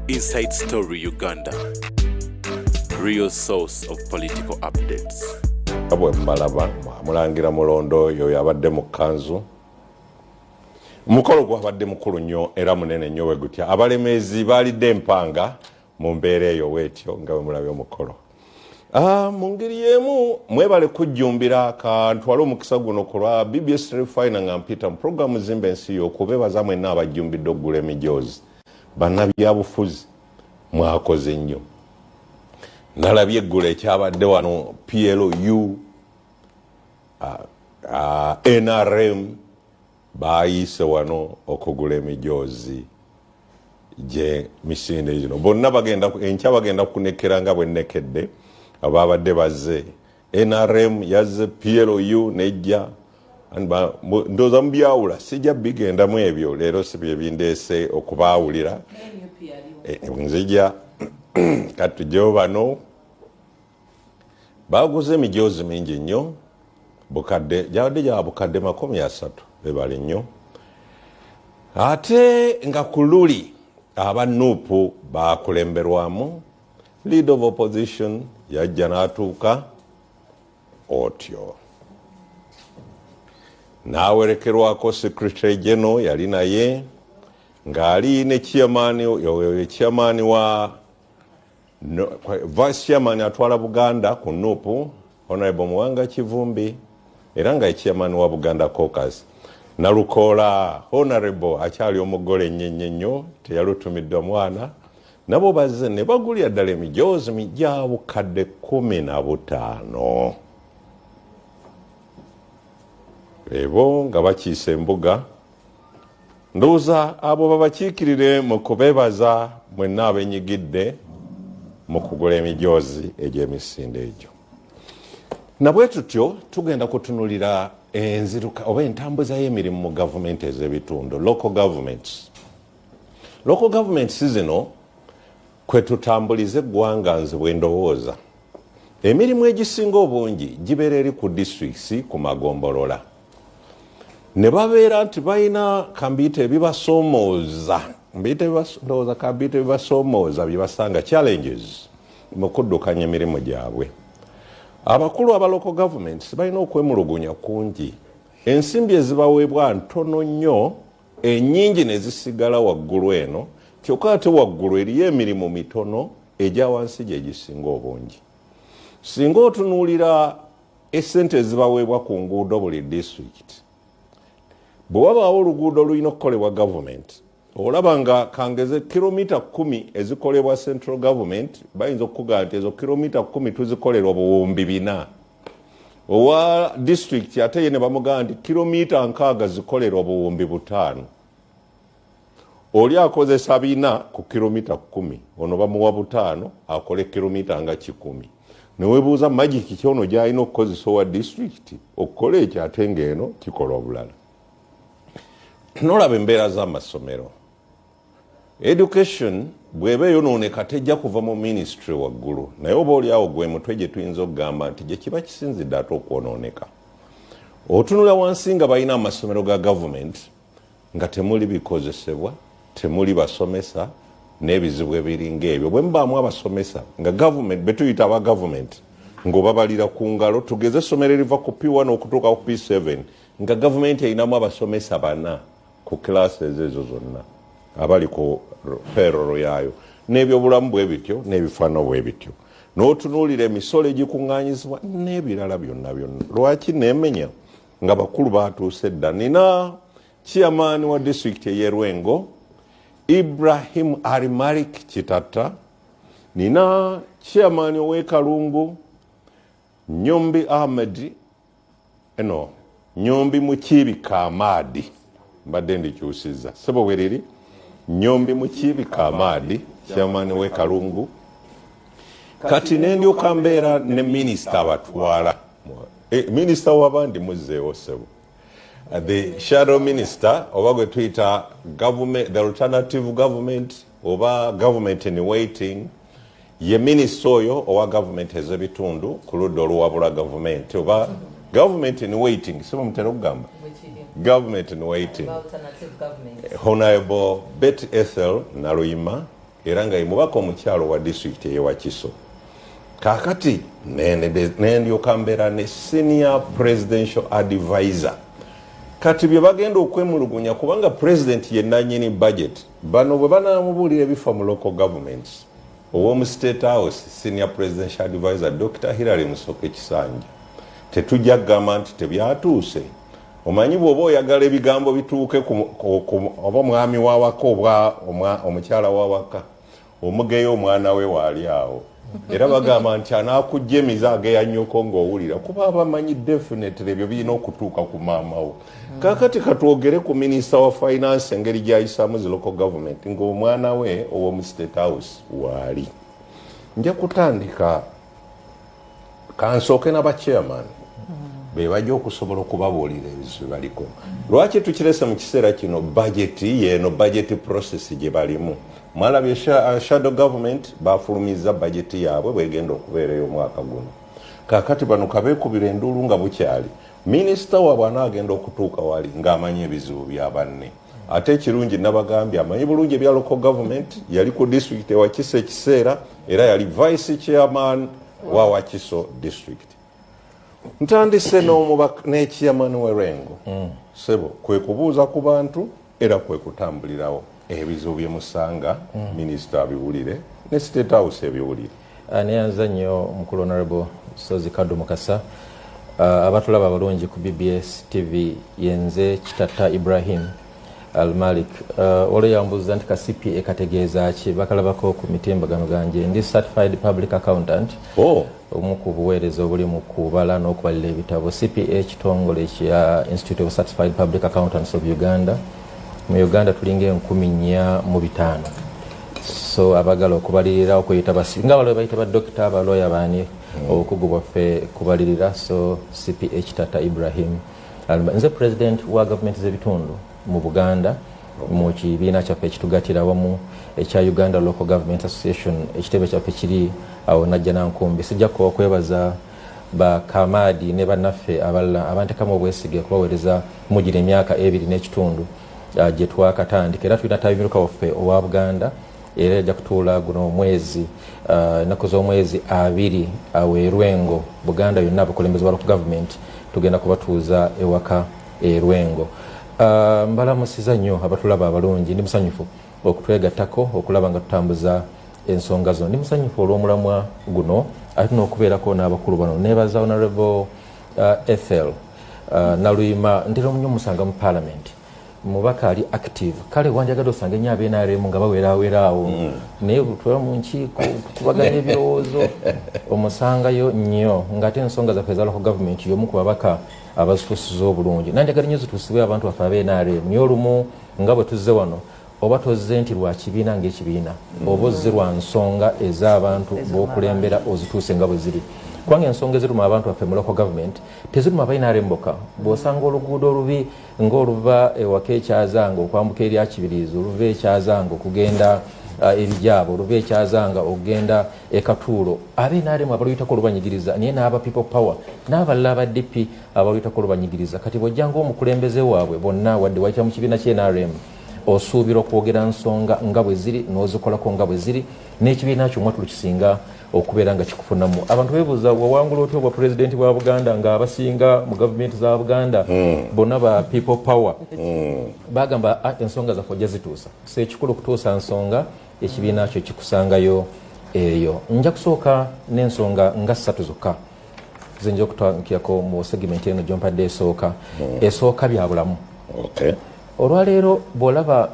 Inside Story Uganda, real source of political updates. Abwe mbalaba mulangira mulondo oyo yabadde mu kanzu mukolo gwabadde mukulu nnyo era munene nnyo we gutya abalemezi balidde empanga mu mbeera eyo wetyo nga bwe mulabye omukolo. Mu ngeri y'emu mwebale kujjumbira kantwala omukisa guno ku lwa BBS Refina nga mpita mu programu zimba ensi yo okubeebaza mwenna abajjumbidde okugula emijoozi bannabyabufuzi mwakoze nnyo. Nalabye eggulu ekyabadde wano PLU NRM baayise wano okugula emijoozi gye misinde gino bonna enkya bagenda kunekera nga bwe nnekedde ababadde bazze NRM yazze PLU nejja ndooza mubyawula sijja bigendamu ebyo leero si bye bindeese okubaawulira nzija katujjewo bano baguze emijoozi mingi nnyo bukadde gyabadde gya bukadde 30 bebali nnyo ate nga ku luli aba Nuupu bakulemberwamu leader of opposition yajja n'atuuka otyo n'awerekerwako secretary general yali naye ng'ali ne chairman wa vice chairman atwala Buganda ku Nuupu Honorable Muwanga Kivumbi era nga chairman wa Buganda Caucus Nalukoola Honorable akyali omugole nnyo teyalutumiddwa mwana nabo bazze ne bagulya ddala emijoozi mijja bukadde 15 ebo nga bakiisa embuga ndowooza abo babakiikirire mu kubeebaza mwenna abenyigidde mu kugula emijoozi egy'emisinde egyo. Nabwe tutyo tugenda kutunulira enziruka oba entambuza y'emirimu mu gavumenti ez'ebitundu local governments zino kwe tutambulize eggwanga nze bwe ndowooza emirimu egisinga obungi gibeera eri ku districts ku magombolola ne babeera nti balina kambiyita ebibasoomooza ndowooza kambiyita ebibasoomooza bye basanga challenges mu kuddukanya emirimu gyabwe. Abakulu aba local governments balina okwemulugunya kungi ensimbi ezibaweebwa ntono nnyo ennyingi ne zisigala waggulu eno kyokka ate waggulu eriyo emirimu mitono egya wansi gye gisinga obungi. Singa otunuulira essente ezibaweebwa ku nguudo buli district bwe wabaawo oluguudo olulina okukolebwa gavumenti olaba nga kangeze kilomita 10 ezikolebwa central government bayinza okukugaa nti ezo kilomita 10 tuzikolerwa buwumbi 4 owa district ate ye ne bamugaa nti kilomita 6 zikolerwa buwumbi 5 oli akozesa 4 ku kilomita 10 ono bamuwa 5 akole kilomita nga 10 newebuuza magiki kyono gyalina okukozesa owa district okukola ekyo ate ng'eno kikola obulala. Nolaba embeera z'amasomero education bw'eba eyonooneka tejja kuva mu ministry waggulu naye oba oliawo gwe mutwe gye tuyinza okugamba nti gye kiba kisinzidde ate okwonooneka. Otunula wansi nga balina amasomero ga gavumenti nga temuli bikozesebwa temuli basomesa n'ebizibu ebiringa ebyo bwe mubaamu abasomesa nga gavumenti betuyita aba gavumenti ng'obabalira ku ngalo tugeze essomero eriva ku P1 okutuuka ku P7 nga gavumenti erinamu abasomesa 4 ku classes ezo zonna abali ku payroll yaayo n'ebyobulamu bwe bityo n'ebifaano bwe bityo n'otunuulira emisolo egikuŋŋaanyizibwa n'ebirala byonna lwaki neemenya nga bakulu baatuuse dda. Nina chairman wa district ey'Erwengo Ibrahim Arimalik Kitata, nina chairman ow'Ekalungu Nyombi Ahmed Nyombi Mukiibi Kamadi mbadde ndikyusizza sebo bweriri Nyombi Mukiibi Kamadi chairman w'Ekalungu kati nendyoka mbeera ne minisita abatwala minisita w'abandi muzzeewo sebo the shadow minister oba gwe tuyita government the alternative government oba government in waiting ye minisita oyo owa government ez'ebitundu ku ludda oluwabula government oba government in waiting sebo mutera okugamba government in waiting. Honorable Betty Ethel Naruyima era nga yemubaka omukyalo wa district eyewa Kiso. Kakati nendyoka mbeera ne senior presidential advisor. Kati bye bagenda okwemulugunya kubanga president ye nannyini budget bano bwe banamubuulira ebifa mu local governments ow'omu state house senior presidential advisor Dr. Hilary Musoke Kisanja tetujja kugamba nti tebyatuuse. Omanyi bw'oba oyagala ebigambo bituuke oba mwami wawaka oba omukyala wawaka omugeyo omwana we waali awo era bagamba nti anaakujja emize ageya nnyoko ng'owulira kuba abamanyi definitely ebyo birina okutuuka ku maama wo. Kakati katwogere ku minisita wa finance engeri gy'ayisaamu zi local government ng'omwana we ow'omu state house waali. Nja kutandika kansooke n'abachairman be bajja okusobola okubabuulira ebizibu baliko. Lwaki tukirese mu kiseera kino budgeti yeeno budget process gye balimu. Mwalabye shadow government bafulumiza budgeti yaabwe bwegenda okubeera ey'omwaka guno. Kakati bano kabeekubira enduulu nga bukyali. Minisita waabwe anaagenda okutuuka wali ng'amanyi ebizibu bya banne. Ate ekirungi nabagambye amanyi bulungi ebya local government yali ku district ewa Kiso ekiseera era yali vice chairman wa Wakiso district. Ntandise n'echairman w'Erengo. Sebo kwe kubuuza ku bantu era kwe kutambulirawo ebizibu bye musanga minisita abiwulire ne state house ebiwulire. Neyanza nnyo mukulu honorable Sozi Kaddo Mukasa. Abatulaba abalungi ku BBS TV yenze Kitata Ibrahim Al-Malik. Olweyambuza nti ka CPA kategeeza ki bakalabako ku mitimbagano ganje ndi certified public accountant. Omu ku buweereza obuli mu kubala n'okubalira ebitabo. CPA kitongole kya Institute of Certified Public Accountants of Uganda. Mu Uganda tulinga 4,500. So abagala okubalirira okweyita basinga balwe bayita ba doctor abaloya bani okugu baffe kubalirira. So CPA Kitata Ibrahim nze president wa government z'ebitundu mu Buganda mu kibiina kyaffe ekitugatira wamu ekya Uganda Local Government Association ekitebe kyaffe kiri awo najja nankumbi. Sijja kwebaza ba Kamadi ne bannaffe abalala abantekamu obwesige kubaweereza mugira emyaka 2 n'ekitundu gye twakatandika era tulina tabiruka waffe owa Buganda era ajja kutuula guno omwezi ennaku z'omwezi 2 aweerwengo Buganda yonna abakulembeze ba local government tugenda kubatuuza ewaka erwengo. Mbalamusiza nnyo abatulaba abalungi ndi musanyufu okutwegattako okulaba nga tutambuza ensonga zo. Ndi musanyufu olw'omulamwa guno ate n'okubeerako n'abakulu bano. Neebaza honorable Ethel Naluyima ntera nnyo musanga mu parliament mubaka ali active kale wanjagala osanga nnyo ab'NRM nga baweeraweeraawo naye butwala mu nkiiko tukubaganya ebirowoozo omusangayo nnyo ng'ate ensonga zaffe za local government y'omu ku babaka abazituusiza obulungi. Nanjagala nnyo zituusibwe abantu baffe ab'NRM naye olumu nga bwe tuzze wano oba tozze nti lwa kibiina ng'ekibiina oba ozze lwa nsonga ez'abantu b'okulembera ozituuse nga bwe ziri. Kubanga ensonga eziruma abantu baffe mu local government teziruma ab'NRM bokka. Bw'osanga oluguudo olubi ng'oluva ewaka ekyazanga okwambuka erya Kibirizi oluva ekyazanga okugenda ebijaabo oluva ekyazanga okugenda ekatuulo ab'NRM abaluyitako olubanyigiriza naye n'aba people power n'abalala aba DP abaluyitako olubanyigiriza. Kati bw'ojja ng'omukulembeze waabwe bonna wadde wayita mu kibiina ky'NRM osuubira okwogera nsonga nga bwe ziri n'ozikolako nga bwe ziri n'ekibiina kyo mwatulu kisinga okubeera nga kikufunamu. Abantu beebuuza wawangula otya obwa pulezidenti bwa Buganda nga abasinga mu gavumenti za Buganda bonna ba people power bagamba ensonga zaffe ojja zituusa. So ekikulu kutuusa nsonga ekibiina kyo kikusangayo eyo. Nja kusooka n'ensonga nga 3 zokka zenja okutandikirako mu segment eno gyompadde esooka bya bulamu. Olwaleero bw'olaba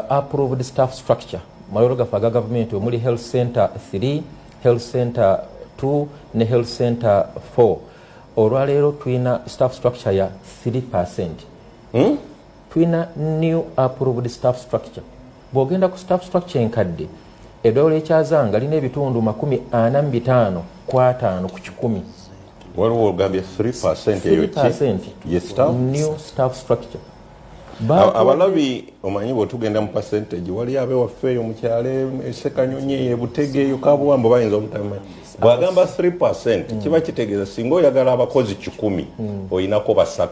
approved staff structure maloro gaffe aga gavumenti omuli health center 3 health center 2 ne health center 4 olwaleero tulina staff structure ya 3%. Tulina new approved staff structure. Bw'ogenda ku staff structure enkadde eddwaliro ekyazanga lina ebitundu 45 ku 5 ku 100. Waliwo ogambye 3% eyo ki? New staff structure. Abalabi omanyi bw'otugenda mu percentage wali abe waffeeyo mu kyalo Sekanyonyi ebutege eyo kabuwambo bayinza obutamanyi. Bw'agamba 3% kiba kitegeeza singa oyagala abakozi 10 oyinako 3.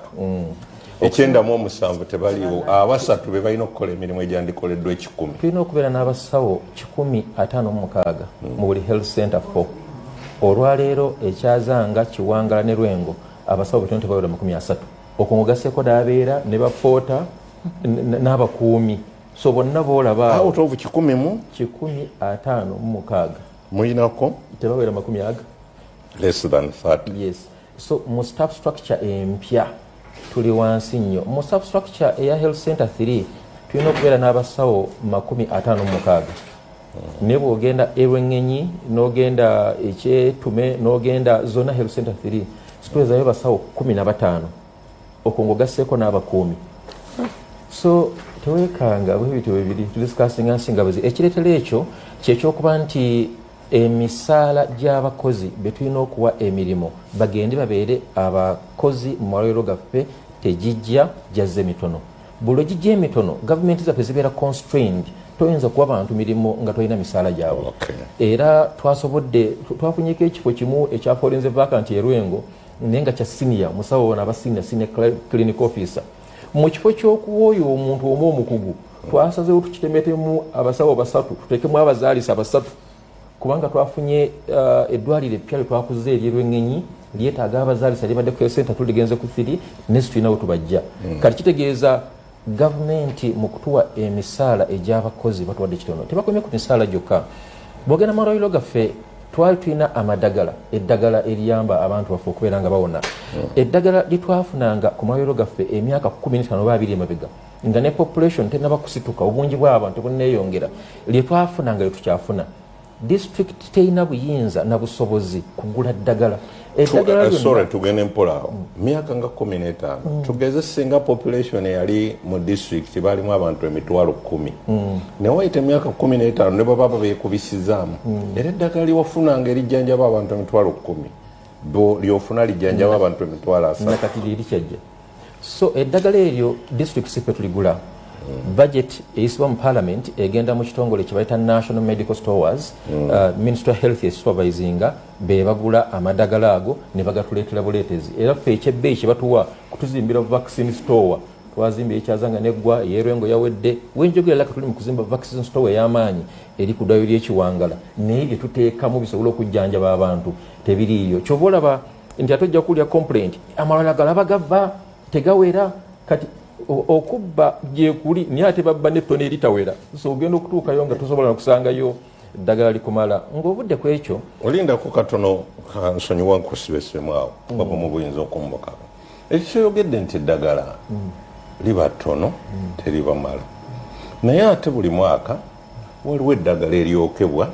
ekyenda mu omusanvu tebaliwo abasatu be balina okukola emirimu egyandikoleddwa 10. tulina okubeera n'abasawo 156 mu buli health center 4. olwaleero ekyazanga Kiwangala ne Lwengo abasawo betona tebawera 30. okwo mugaseeko n'abeera ne bapoota n'abakuumi, so bonna boolaba out of 156 muyinako tebawera 40. less than 30. Yes. So mu staff structure empya tuli wansi nnyo. Mu staff structure eya health center 3 tulina okubeera n'abasawo 56. Ne bw'ogenda Erwengenyi n'ogenda Ekyetume n'ogenda zona health center 3 situwezayo basawo 15. okwo ng'ogasseeko n'abakuumi. So teweekanga bwebityo bibiri tudisikasinga nsingabuzi. Ekireetera ekyo kyekyokuba nti emisaala gy'abakozi be tulina okuwa emirimu bagende babeere abakozi mu malwaliro gaffe tegijja jazze mitono. Buli gijja emitono gavumenti zaffe zibeera constrained, toyinza kuwa bantu mirimu nga tolina misaala gyabwe. Era twafunyeko ekifo kimu ekya forensic vacant e Lwengo naye nga kya senior musawo wona aba senior clinic officer. Mu kifo ky'okuwa oyo omuntu omu omukugu twasazeewo tukitemetemu abasawo basatu tutekemu abazaalisa basatu kubanga twafunye eddwaliro eppya lye twakuze ery'Erwengenyi lyetaaga abazaalisa libadde ku health center tuligenze ku 3 nesi tulina we tubajja. Kati kitegeeza gavumenti mu kutuwa emisaala egy'abakozi batuwadde kitono. Tebakomye ku misaala gyokka. Bw'ogenda mu malwaliro gaffe twali tulina amadagala, eddagala eriyamba abantu baffe okubeera nga bawona. Eddagala litwafunanga ku malwaliro gaffe emyaka 15 oba 20 emabega nga ne population tenaba kusituka, obungi bw'abantu bunneeyongera, lye twafunanga lye tukyafuna. District teina buyinza na busobozi kugula ddagala. Sorry, tugende mpola myaka nga 15 tugeze singa population yali mu district balimu abantu 10,000 ne wayita emyaka 15 ne baba beekubisizaamu era eddagala lyofunanga erijjanjaba abantu 10,000 bo lyofuna lijjanjaba abantu 3,000 nakati liri kyajja. So eddagala eryo district sife tuligula. Budget eyisibwa mu parliament egenda mu kitongole kye National Medical Stores, Ministry of Health supervisinga be bagula amadagala ago ne bagatuleetera buleetezi. Era ffe ekyebbeeyi kye batuwa kutuzimbira vaccine store twazimba ekyazanga neggwa Erwengo yawedde wenjogera tuli mu kuzimba vaccine store ey'amaanyi eri ku ddwaliro ly'Ekiwangala naye bye tuteekamu bisobola okujjanjaba abantu tebiriiyo. Kyova olaba nti atojja kulya complaint amalwaliro galaba gava tegawera kati okubba gyekuli niye ate babba n'ettone eritawera, so ogenda okutuukayo nga tosobola okusangayo eddagala likumala ng'obudde ku ekyo. Olindako katono kansonyiwa nkusibesemu awo baba mu buyinza okumbuka ekyoyogedde nti eddagala liba ttono teriba mala, naye ate buli mwaka waliwo eddagala eryokebwa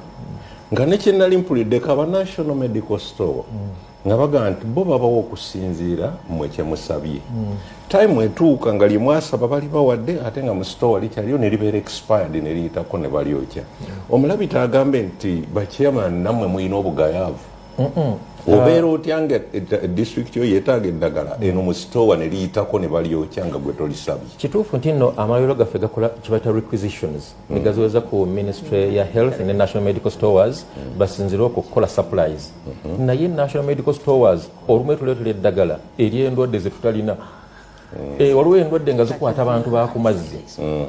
nga nekyennali mpuliddeko aba National Medical Store nga baga nti bo babawo okusinziira mmwe kyemusabye. Time etuuka nga lyemwasaba bali bawadde ate nga mu store likyaliyo ne libeera expired ne liyitako ne balyokya. Omulabita agambe nti bachairman nammwe mulina obugayaavu. Obeera otya nga district yo yeetaaga eddagala eno mu store ne liyitako ne balyokya nga gwe tolisabye. Kituufu nti nno amalwaliro gaffe gakola kibayita requisitions ne gaziweza ku Ministry ya Health ne National Medical Stores basinzire okukola supplies. Naye National Medical Stores olumu tuleetera eddagala ery'endwadde ze tutalina. Waliwo endwadde nga zikwata abantu bakumazzi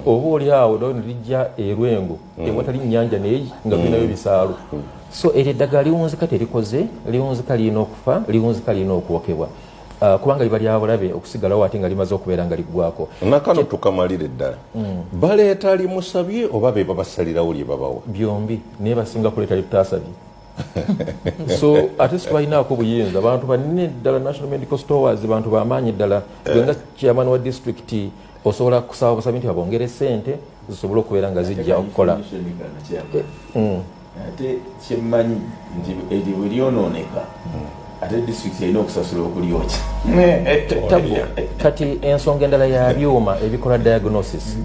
oba oli awo ne lijja Erwengo ewatali nnyanja neyi nga tulinayo bisaalo. So eryo eddagala liwunzika terikoze, liwunzika lirina okufa, liwunzika lirina okwokebwa kubanga liba lyabulabe okusigalawo ate nga limaze okubeera nga liggwako. Nakano tukamalire ddala baleeta limusabye oba be babasalirawo lye babawa? Byombi, naye basinga kuleeta litutasabye. So ate situbalinaako buyinza abantu banene ddala National Medical Stores bantu bamaanyi ddala. Gwenga chairman wa district osobola kusaba busabi nti babongere ssente zisobole okubeera nga zijja okukola. Ate kyemmanyi nti eri bwe lyonooneka ate district erina okusasula okulyokya. Kati ensonga endala ya byuma ebikola diagnosis,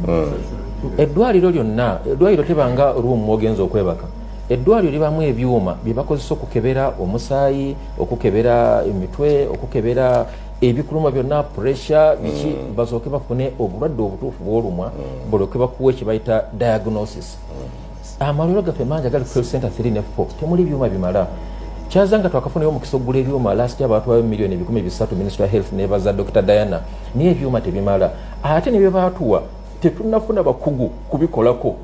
eddwaliro lyonna, eddwaliro tebanga room mwogenza okwebaka. Eddwaliro libamu ebyuma bye bakozesa okukebera omusaayi, okukebera emitwe, okukebera ebikuluma byonna, pressure biki, basooke bafune obulwadde obutuufu bw'olumwa bulyoke bakuwa ekibayita diagnosis. Amalwaliro gaffe mangi agali ku health center 3 ne 4 temuli byuma bimala. kyazanga twakafunayo omukisa ogula ebyuma last year batwayo miliyoni 13 Ministry of Health nebaza Dr. Diana niye ebyuma tebimala ate nebyo batuwa tetunafuna bakugu kubikolako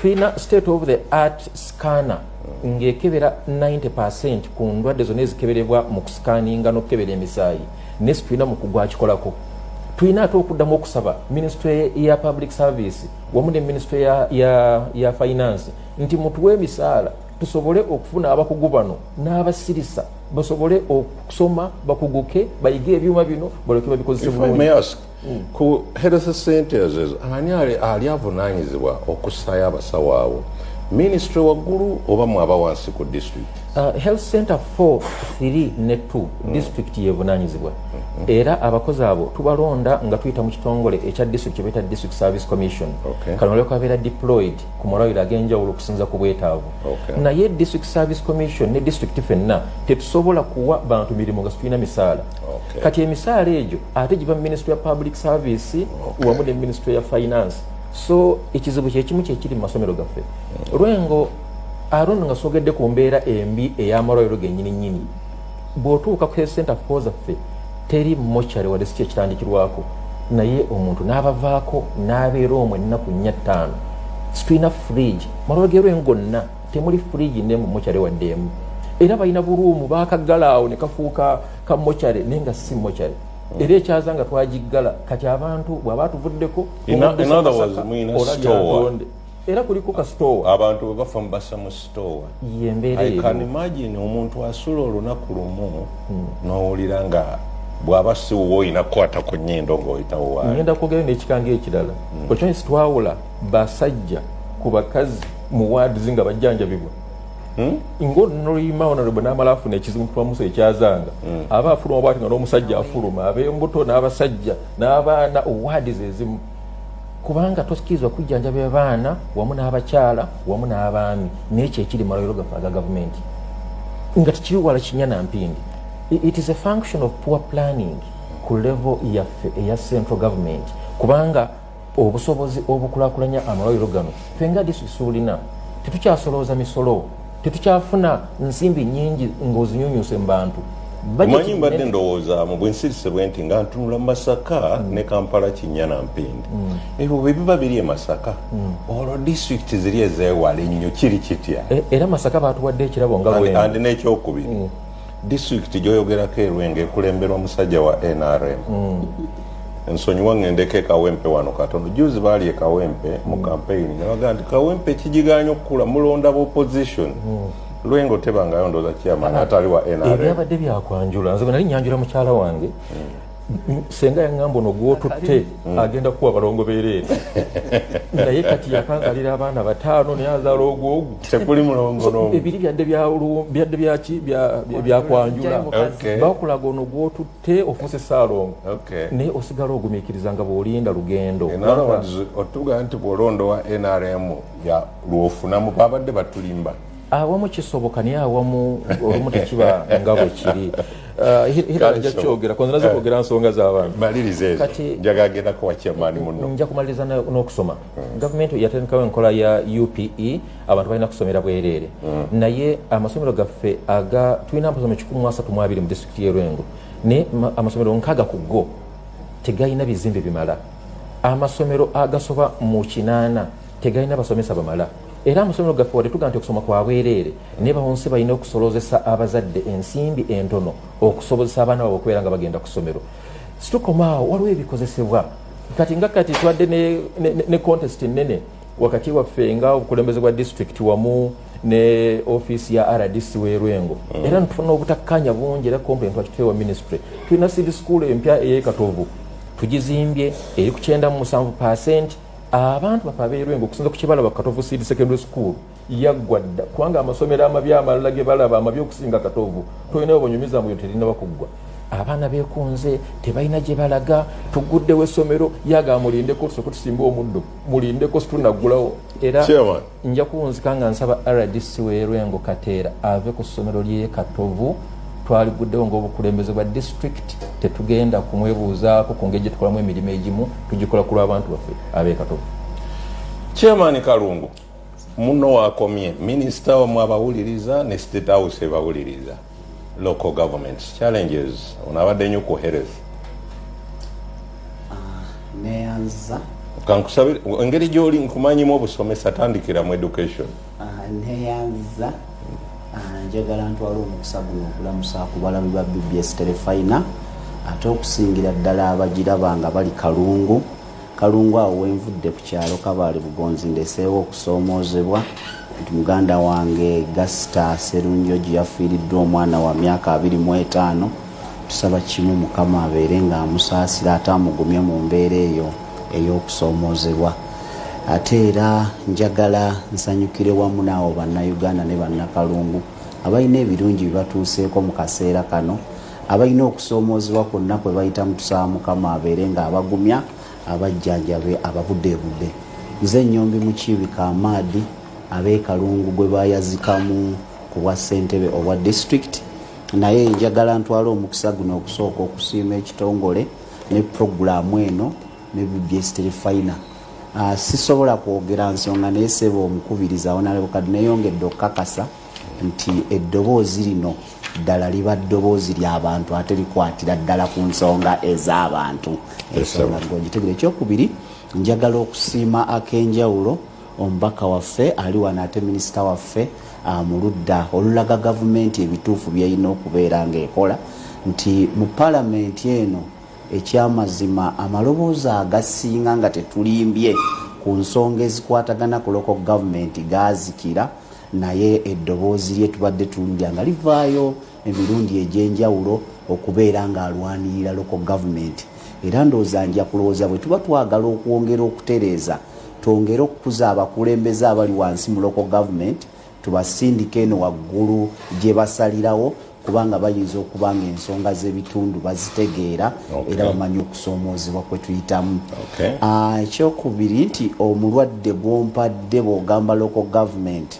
tulina state of the art scanner ngekebera 90% ku ndwadde zonna ezikeberebwa mu kusikaninga n'okukebera emisaayi ne situlina mu kugwakikolako tulina ate okuddamu okusaba ministry ya public service wamu ne ministry ya finance nti mutuwe emisaala tusobole okufuna abakugu bano n'abasirisa basobole okusoma bakuguke bayige ebyuma bino baleke babikozese bulungi. Ku health centers ani ali avunaanyizibwa okussayo abasawo abo ministry waggulu oba mwaba wansi ku district? Health center 4, 3 ne 2 district yevunaanyizibwa era abakozi abo tubalonda nga tuyita mu kitongole ekya district kyebeta district service commission kano leko abeera deployed ku malwaliro ag'enjawulo okusinza ku bwetaavu naye district service commission ne district fenna tetusobola kuwa bantu mirimu nga situlina misaala kati emisaala egyo ate giva mu ministry ya public service wamu ne ministry ya finance so ekizibu kyekimu kyekiri mu masomero gaffe olwengo arono nga sogedde ku mbeera embi ey'amalwaliro gennyini bw'otuuka ku health center 4 zaffe teri mochari wadde si kyekitandikirwako naye omuntu n'abavaako n'abeera omwe ennaku 4-5 situlina fridge malwaliro g'erwengo gonna temuli fridge ne mu mochari wadde emu era balina buruumu baakaggala awo ne kafuuka ka mochari naye nga si mochari era ekyaza nga twagiggala kati abantu bw'aba tuvuddeko era kuliko ka store abantu bwe bafa mubassa mu store yembeera I can imagine omuntu asula olunaku lumu n'owulira nga bw'aba si wuwe olina kukwata ku nnyindo ng'oyitawo waali ngenda kwogera n'ekikanga ekirala okyonyi situwawula basajja ku bakazi mu wards nga bajjanjabibwa ng'onolima honorable n'amala afuna ekizibu twamuso ekyazanga aba afuluma bwati nga n'omusajja afuluma ab'embuto n'abasajja n'abaana wards ezimu kubanga tosikizwa kujjanjaba abaana wamu n'abakyala wamu n'abaami n'ekyo ekiri malwaliro gaffe aga gavumenti nga tekibiwala kinya na mpindi. It is a function of poor planning ku level yaffe eya central government kubanga obusobozi obukulaakulanya amalwaliro gano ffe nga disitulikiti tulina tetukyasolooza misolo tetukyafuna nsimbi nnyingi ng'ozinyunyuse mu bantu. Manyi mbadde ndowooza mu bwensirise bwenti nga ntunula Masaka ne Kampala kinnya na mpindi ebyo bwe biba biri e Masaka olwo disitulikiti ziri ezeewala ennyo kiri kitya era Masaka baatuwadde ekirabo nga bwe andi n'ekyokubiri disitulikiti gy'oyogerako Erwengo ekulemberwa musajja wa NRM ensonyiwa ng'endeko Kawempe wano katono juzi baali e Kawempe mu kampeyini nga bagaa nti Kawempe kigiganya okukula mulonda b'opposition Lwengo tebangayo ndooza chairman atali wa NRM ebyabadde byakwanjula nze nali nyanjula mukyala wange senga yaŋŋamba ono gw'otutte agenda kuwa balongo beereere naye kati yakankalira abaana 5 naye azaala ogwogu tekuli mulongo n'omu ebiri byadde byakwanjula bakulaga ono gw'otutte ofuuse Ssaalongo naye osigala ogumiikiriza nga bw'olinda lugendo otuga nti bw'olondo wa NRM lw'ofunamu babadde batulimba awamu kisoboka naye awamu olumu tekiba nga bwe kiri hirajja kyogera konza nazo kwogera nsonga z'abantu maliriza ezo njagagendako wa chairman muno nja kumaliriza n'okusoma gavumenti yatendekawo enkola ya UPE abantu balina kusomera bwereere naye amasomero gaffe tulina amasomero 132 mu disitulikiti y'Erwengo naye amasomero 6 ku go tegalina bizimbe bimala amasomero agasoba mu 8 tegalina basomesa bamala era amasomero gaffe wadde tugaa nti okusoma kwa bwereere naye bawonse balina okusolozesa abazadde ensimbi entono okusobozesa abaana baabwe okubeera nga bagenda ku ssomero situkomaawo waliwo ebikozesebwa kati nga kati twadde ne contest nnene wakati waffe nga obukulembeze bwa disitulikiti wamu ne ofiisi ya RDC w'Erwengo era ntufuna obutakkanya bungi era complaint wakituweewa ministry tulina civil school empya ey'ekatovu tugizimbye eri ku 97%. Abantu baffe ab'Erwengo okusinza ku kibala Katovu Seed Secondary School yaggwadda kubanga amasomero amabi amalala ge balaba amabi okusinga Katovu tulina obonyumiza mu terina bakuggwa abaana beekunze tebalina gye balaga tuguddewo essomero yaga mulindeko tusooke tusimbe omuddo mulindeko situnaggulawo era nja kuwunzika nga nsaba RDC w'Erwengo Kateera ave ku ssomero ly'e Katovu twaliguddewo ng'obukulembeze bwa disitulikiti tetugenda kumwebuuzaako ku ngeri gye tukolamu emirimu egimu tugikola ku lw'abantu baffe ab'e Katovu. Chairman Kalungu muno wakomye minisita wamwe abawuliriza ne state house ebawuliriza local governments challenges onabadde nnyo ku health neyanza kankusabire engeri gy'oli nkumanyimu obusomesa tandikira education neyanza njagala ntwala omukisa guno okulamusa ku balabi ba BBS telefina ate okusingira ddala abagiraba nga bali Kalungu awo wenvudde ku kyalo Kabaale Bugonzi ndeseewo okusoomoozebwa nti muganda wange Gasita Serunjo gye yafiiriddwa omwana wa myaka 25 tusaba kimu Mukama abeere nga amusaasira ate amugumye mu mbeera eyo ey'okusoomoozebwa ate era njagala nsanyukire wamu naawo bannayuganda ne bannakalungu abalina ebirungi bibatuuseeko mu kaseera kano abalina okusoomoozebwa kwonna kwe bayita mu tusaba Mukama abeere nga abagumya abajjanjabe ababuddebudde nze Nnyombi Mukiibika Amaadi ab'ekalungu gwe bayazikamu ku bwa ssentebe obwa district naye njagala ntwala omukisa guno okusooka okusiima ekitongole ne puroguramu eno ne BBS telefina sisobola kwogera nsonga naye seba omukubiriza Honorable kadi neyongedde okukakasa nti eddoboozi lino ddala liba ddoboozi ly'abantu ate likwatira ddala ku nsonga ez'abantu ensonga ng'ogitegera. Ekyokubiri njagala okusiima ak'enjawulo omubaka waffe ali wano ate minisita waffe mu ludda olulaga gavumenti ebituufu by'erina okubeera ng'ekola nti mu paalamenti eno ekyamazima amaloboozi agasinga nga tetulimbye ku nsonga ezikwatagana ku local government gaazikira naye eddoboozi lye tubadde tuwulira nga livaayo emirundi egy'enjawulo okubeera ng'alwanirira local government era ndowooza nja kulowooza bwe tuba twagala okwongera okutereeza twongere okukuza abakulembeze abali wansi mu local government tubasindike eno waggulu gye basalirawo kubanga bayinza okuba nga ensonga z'ebitundu bazitegeera era bamanyi okusoomoozebwa kwe tuyitamu. Ekyokubiri nti omulwadde gw'ompadde bw'ogamba local government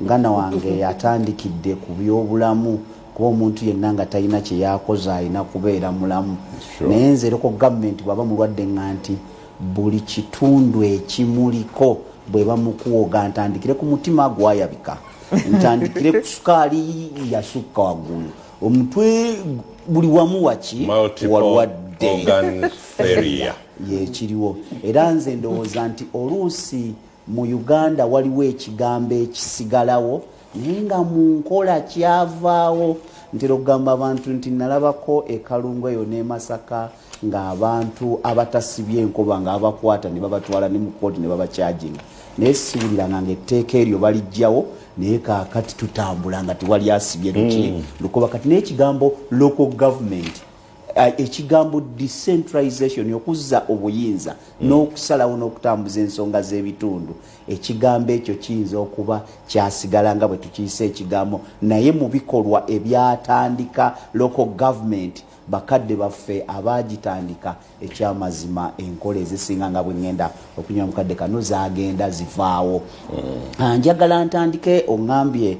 ngana wange yatandikidde ku byobulamu kuba omuntu yenna nga talina kye yakoze alina kubeera mulamu naye nze local government bw'aba mulwadde nga nti buli kitundu ekimuliko bwe bamukuwoga ntandikire ku mutima gwayabika ntandikire ku sukaali yasukka waggulu omutwe buli wamu waki walwadde yekiriwo era nze ndowooza nti oluusi mu Uganda waliwo ekigambo ekisigalawo naye nga mu nkola kyavaawo ntera okugamba abantu nti nalabako ekalungu eyo ne Masaka ng'abantu abatasibye enkoba nga abakwata ne babatwala ne mu kooti ne babakyajinga naye siwuliranga ng'etteeka eryo balijjawo naye kaakati tutambula nga tewali asibye lukoba kati n'ekigambo local government ekigambo decentralization okuzza obuyinza n'okusalawo n'okutambuza ensonga z'ebitundu ekigambo ekyo kiyinza okuba kyasigala nga bwe tukiyisa ekigambo naye mu bikolwa ebyatandika local government bakadde baffe abagitandika ekyamazima enkola ezisinga nga bwe ngenda okunywa mukadde kano zagenda zivaawo. Njagala ntandike oŋŋambye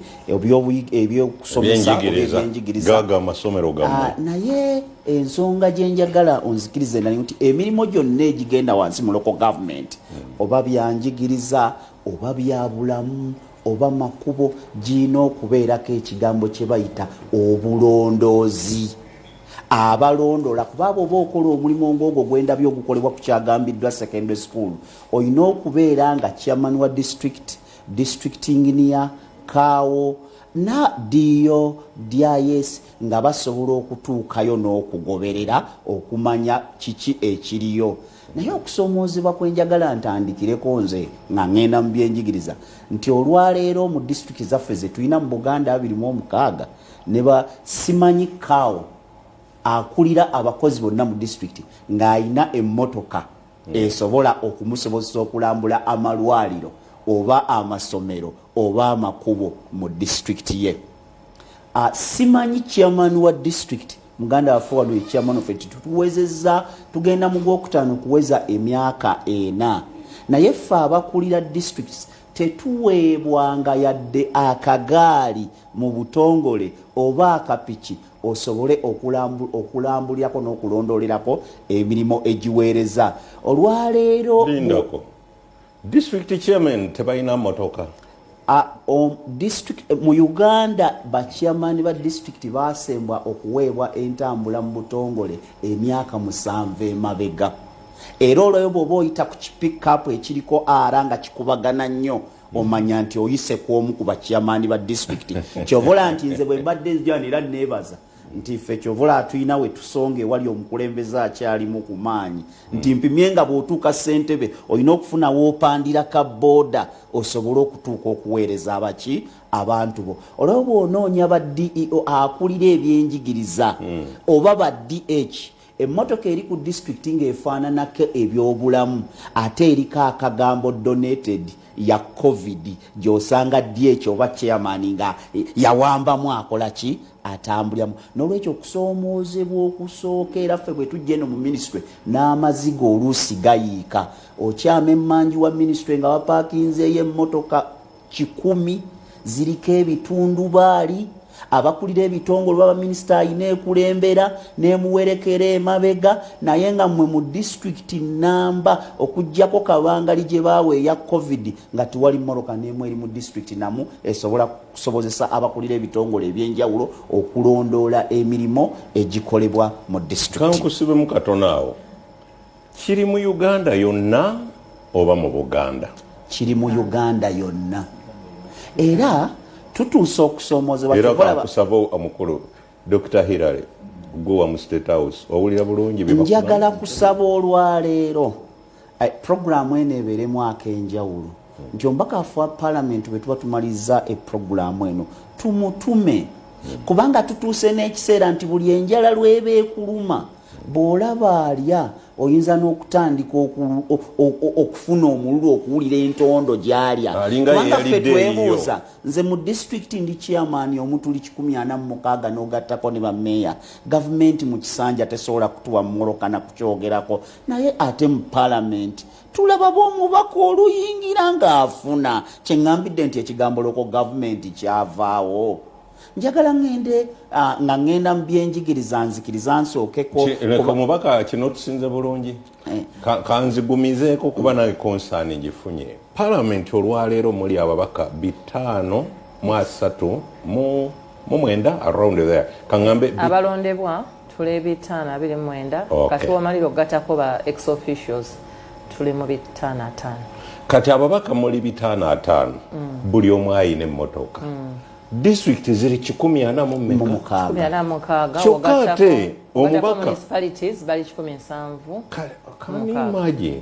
ebyokusomesa ebyenjigiriza gaga amasomero gammwe naye ensonga gye njagala onzikirize nali nti emirimu gyonna egigenda wansi mu local government oba byanjigiriza oba byabulamu oba makubo girina okubeerako ekigambo kye bayita obulondoozi abalondola kuba oba okola omulimu ng'ogwo gwendabye ogukolebwa ku kyagambiddwa secondary school olina okubeera nga chairman wa district engineer kaawo na diyo DIS nga basobola okutuukayo n'okugoberera okumanya kiki ekiriyo naye okusoomoozebwa kwenjagala ntandikireko nze nga ngenda mu byenjigiriza nti olwaleero mu district zaffe ze tulina mu Buganda 26 ne simanyi kaawo akulira abakozi bonna mu district ng'ayina emmotoka esobola okumusobozesa okulambula amalwaliro oba amasomero oba amakubo mu district ye. Simanyi chairman wa district muganda waffe wano chairman of it tuwezezza tugenda mu gwokutaano kuweza emyaka 4 naye ffe abakulira districts tetuweebwanga yadde akagaali mu butongole oba akapiki osobole okulambulyako n'okulondolerako emirimu egiweereza olwaleero lindako district chairman tebalina motoka district mu Uganda bachairman ba district basembwa okuweebwa entambula mu butongole emyaka 7 emabega. Era olwo bw'oba oyita ku pick up ekiriko aranga kikubagana nnyo omanya nti oyise ku omu ku bachairman ba district. Kyovola nti nze bwe mbadde njani era neebaza nti ffe kyovola atuyina we tusonge wali omukulembeze akyalimu ku maanyi nti mpimye nga bw'otuuka ssentebe olina okufuna woopandira ka booda osobole okutuuka okuweereza abaki abantu bo. Olwo bw'onoonya ba DEO akulira ebyenjigiriza oba ba DH emmotoka eri ku district ng'efaananako ebyobulamu ate eriko akagambo donated ya COVID gy'osanga DH oba chairman nga yawambamu akola ki atambulyamu. N'olwekyo okusoomoozebwa okusookera ffe bwe tujja eno mu ministry n'amaziga oluusi gayiika okyama emmanju wa ministry nga wapaakinzeeyo emmotoka 100 ziriko ebitundubaali abakulira ebitongole baba minisita ayina ekulembera nemuwerekera emabega naye nga mmwe mu district namba okujjako kabangali gye baaweeya COVID nga tiwali mmoloka n'emu eri mu district namu esobola kusobozesa abakulira ebitongole ebyenjawulo okulondoola emirimu egikolebwa mu district. Kankusibe mu katono awo kiri mu Uganda yonna oba mu Buganda? Kiri mu Uganda yonna era tutuusa okusoomozebwa. Era kankusaba omukulu Dr. Hilary gwe mu State House owulira bulungi bye njagala kusaba olwaleero programu eno ebeeremu ak'enjawulo nti omubaka waffe wa Parliament bwe tuba tumaliza programu eno tumutume kubanga tutuuse n'ekiseera nti buli enjala lweba ekuluma bw'olaba alya oyinza n'okutandika okufuna omululu okuwulira entondo gy'alya kubanga ffe twebuuza nze mu district ndi chairman omutuli 146 n'ogattako ne bammeeya gavumenti mu kisanja tesobola kutuwa mmoloka na kukyogerako naye ate mu Parliament tulaba bw'omubaka oluyingira ng'afuna kyeŋŋambidde nti ekigambo loko gavumenti kyavaawo. Njagala ngende nga ngenda mu byenjigiriza nzikiriza nsookeko omubaka kino tusinze bulungi kanzigumizeeko kuba nawe konsaani gifunye. Parliament olwaleero muli ababaka 539 around there kaŋŋambe abalondebwa tuli 529 kati wamalira okugattako ba ex officials tuli mu 555 kati ababaka muli 555 buli omu ayina emmotoka. District ziri 146 kyokka ate omubaka municipalities bali 17. Can you imagine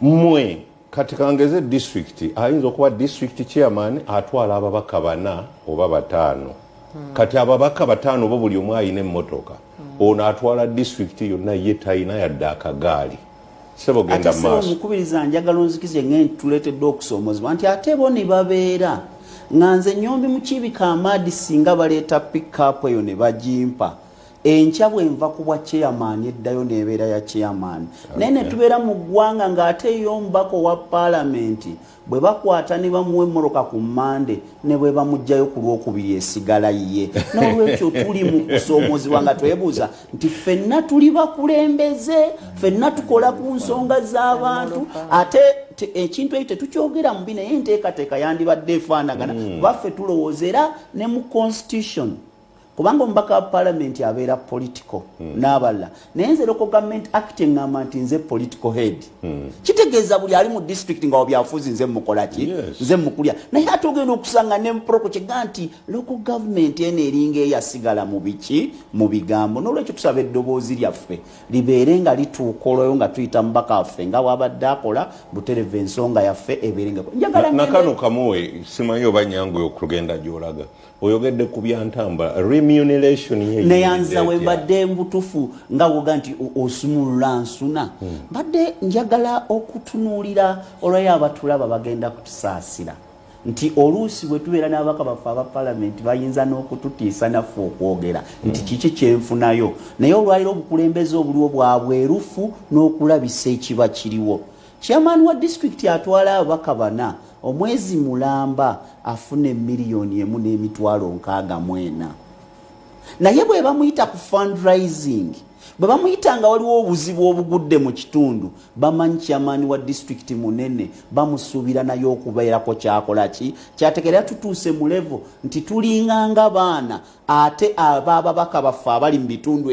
mwe kati kangeze district ayinza okuba district chairman atwala ababaka 4 oba 5 kati ababaka 5 bo buli omu ayina emmotoka ono atwala district yonna ye tayina yadde akagaali. Sebo genda maaso omukubiriza njagala onzikize ng'enti tuleetedde okusoomozebwa nti ate bo ne babeera nganze nyombi mukibika amadi singa baleeta pick up eyo ne bagimpa enkya bwenva kubwa chairman eddayo nebeera ya chairman nene tubeera mu ggwanga ng'ate y'omubaka wa Parliament bwe bakwata ne bamuwa emmoloka ku Mande ne bwe bamugjayo ku Lwokubiri esigala ye. N'olwekyo tuli mu kusoomozebwa nga twebuuza nti ffenna tuli bakulembeze ffenna tukola ku nsonga z'abantu ate ekintu ekyo tetukyogera mubi naye enteekateeka yandibadde efaanagana baffe tulowoozera ne mu constitution kubanga omubaka wa Parliament abeera political n'abalala naye nze local government act eŋŋamba nti nze political head kitegeeza buli ali mu district nga wabyafuzi nze mukola ki nze mukulya naye ate ogenda okusanga ne muproko kyega nti local government eno eringa eyasigala mu biki mu bigambo. N'olwekyo tusaba eddoboozi lyaffe libeere nga lituuka olwoyo nga tuyita mubaka waffe nga wabadde akola buterevu ensonga yaffe ebeerenga nakano kamuwe simanyi oba nyangu okugenda gy'olaga oyogedde ku byantambula remuneration ye neyanza we mbadde mbutufu nga woga nti osumulula nsuna mbadde njagala okutunuulira olwayo abatulaba bagenda kutusaasira nti oluusi bwe tubeera n'ababaka baffe aba Parliament bayinza n'okututiisa naffe okwogera nti kiki kyenfunayo naye olwaliro obukulembeze obuliwo bwa bwerufu n'okulabisa ekiba kiriwo. Chairman wa district atwala ababaka 4 omwezi mulamba afune $1,640,000 naye bwe bamuyita ku fundraising bwe bamuyita nga waliwo obuzibu obugudde mu kitundu bamanyi kyamaani wa district munene bamusuubira naye okubeerako kyakola ki kyategeera tutuuse mu levo nti tulinganga baana ate ababaka baffe abali mu bitundu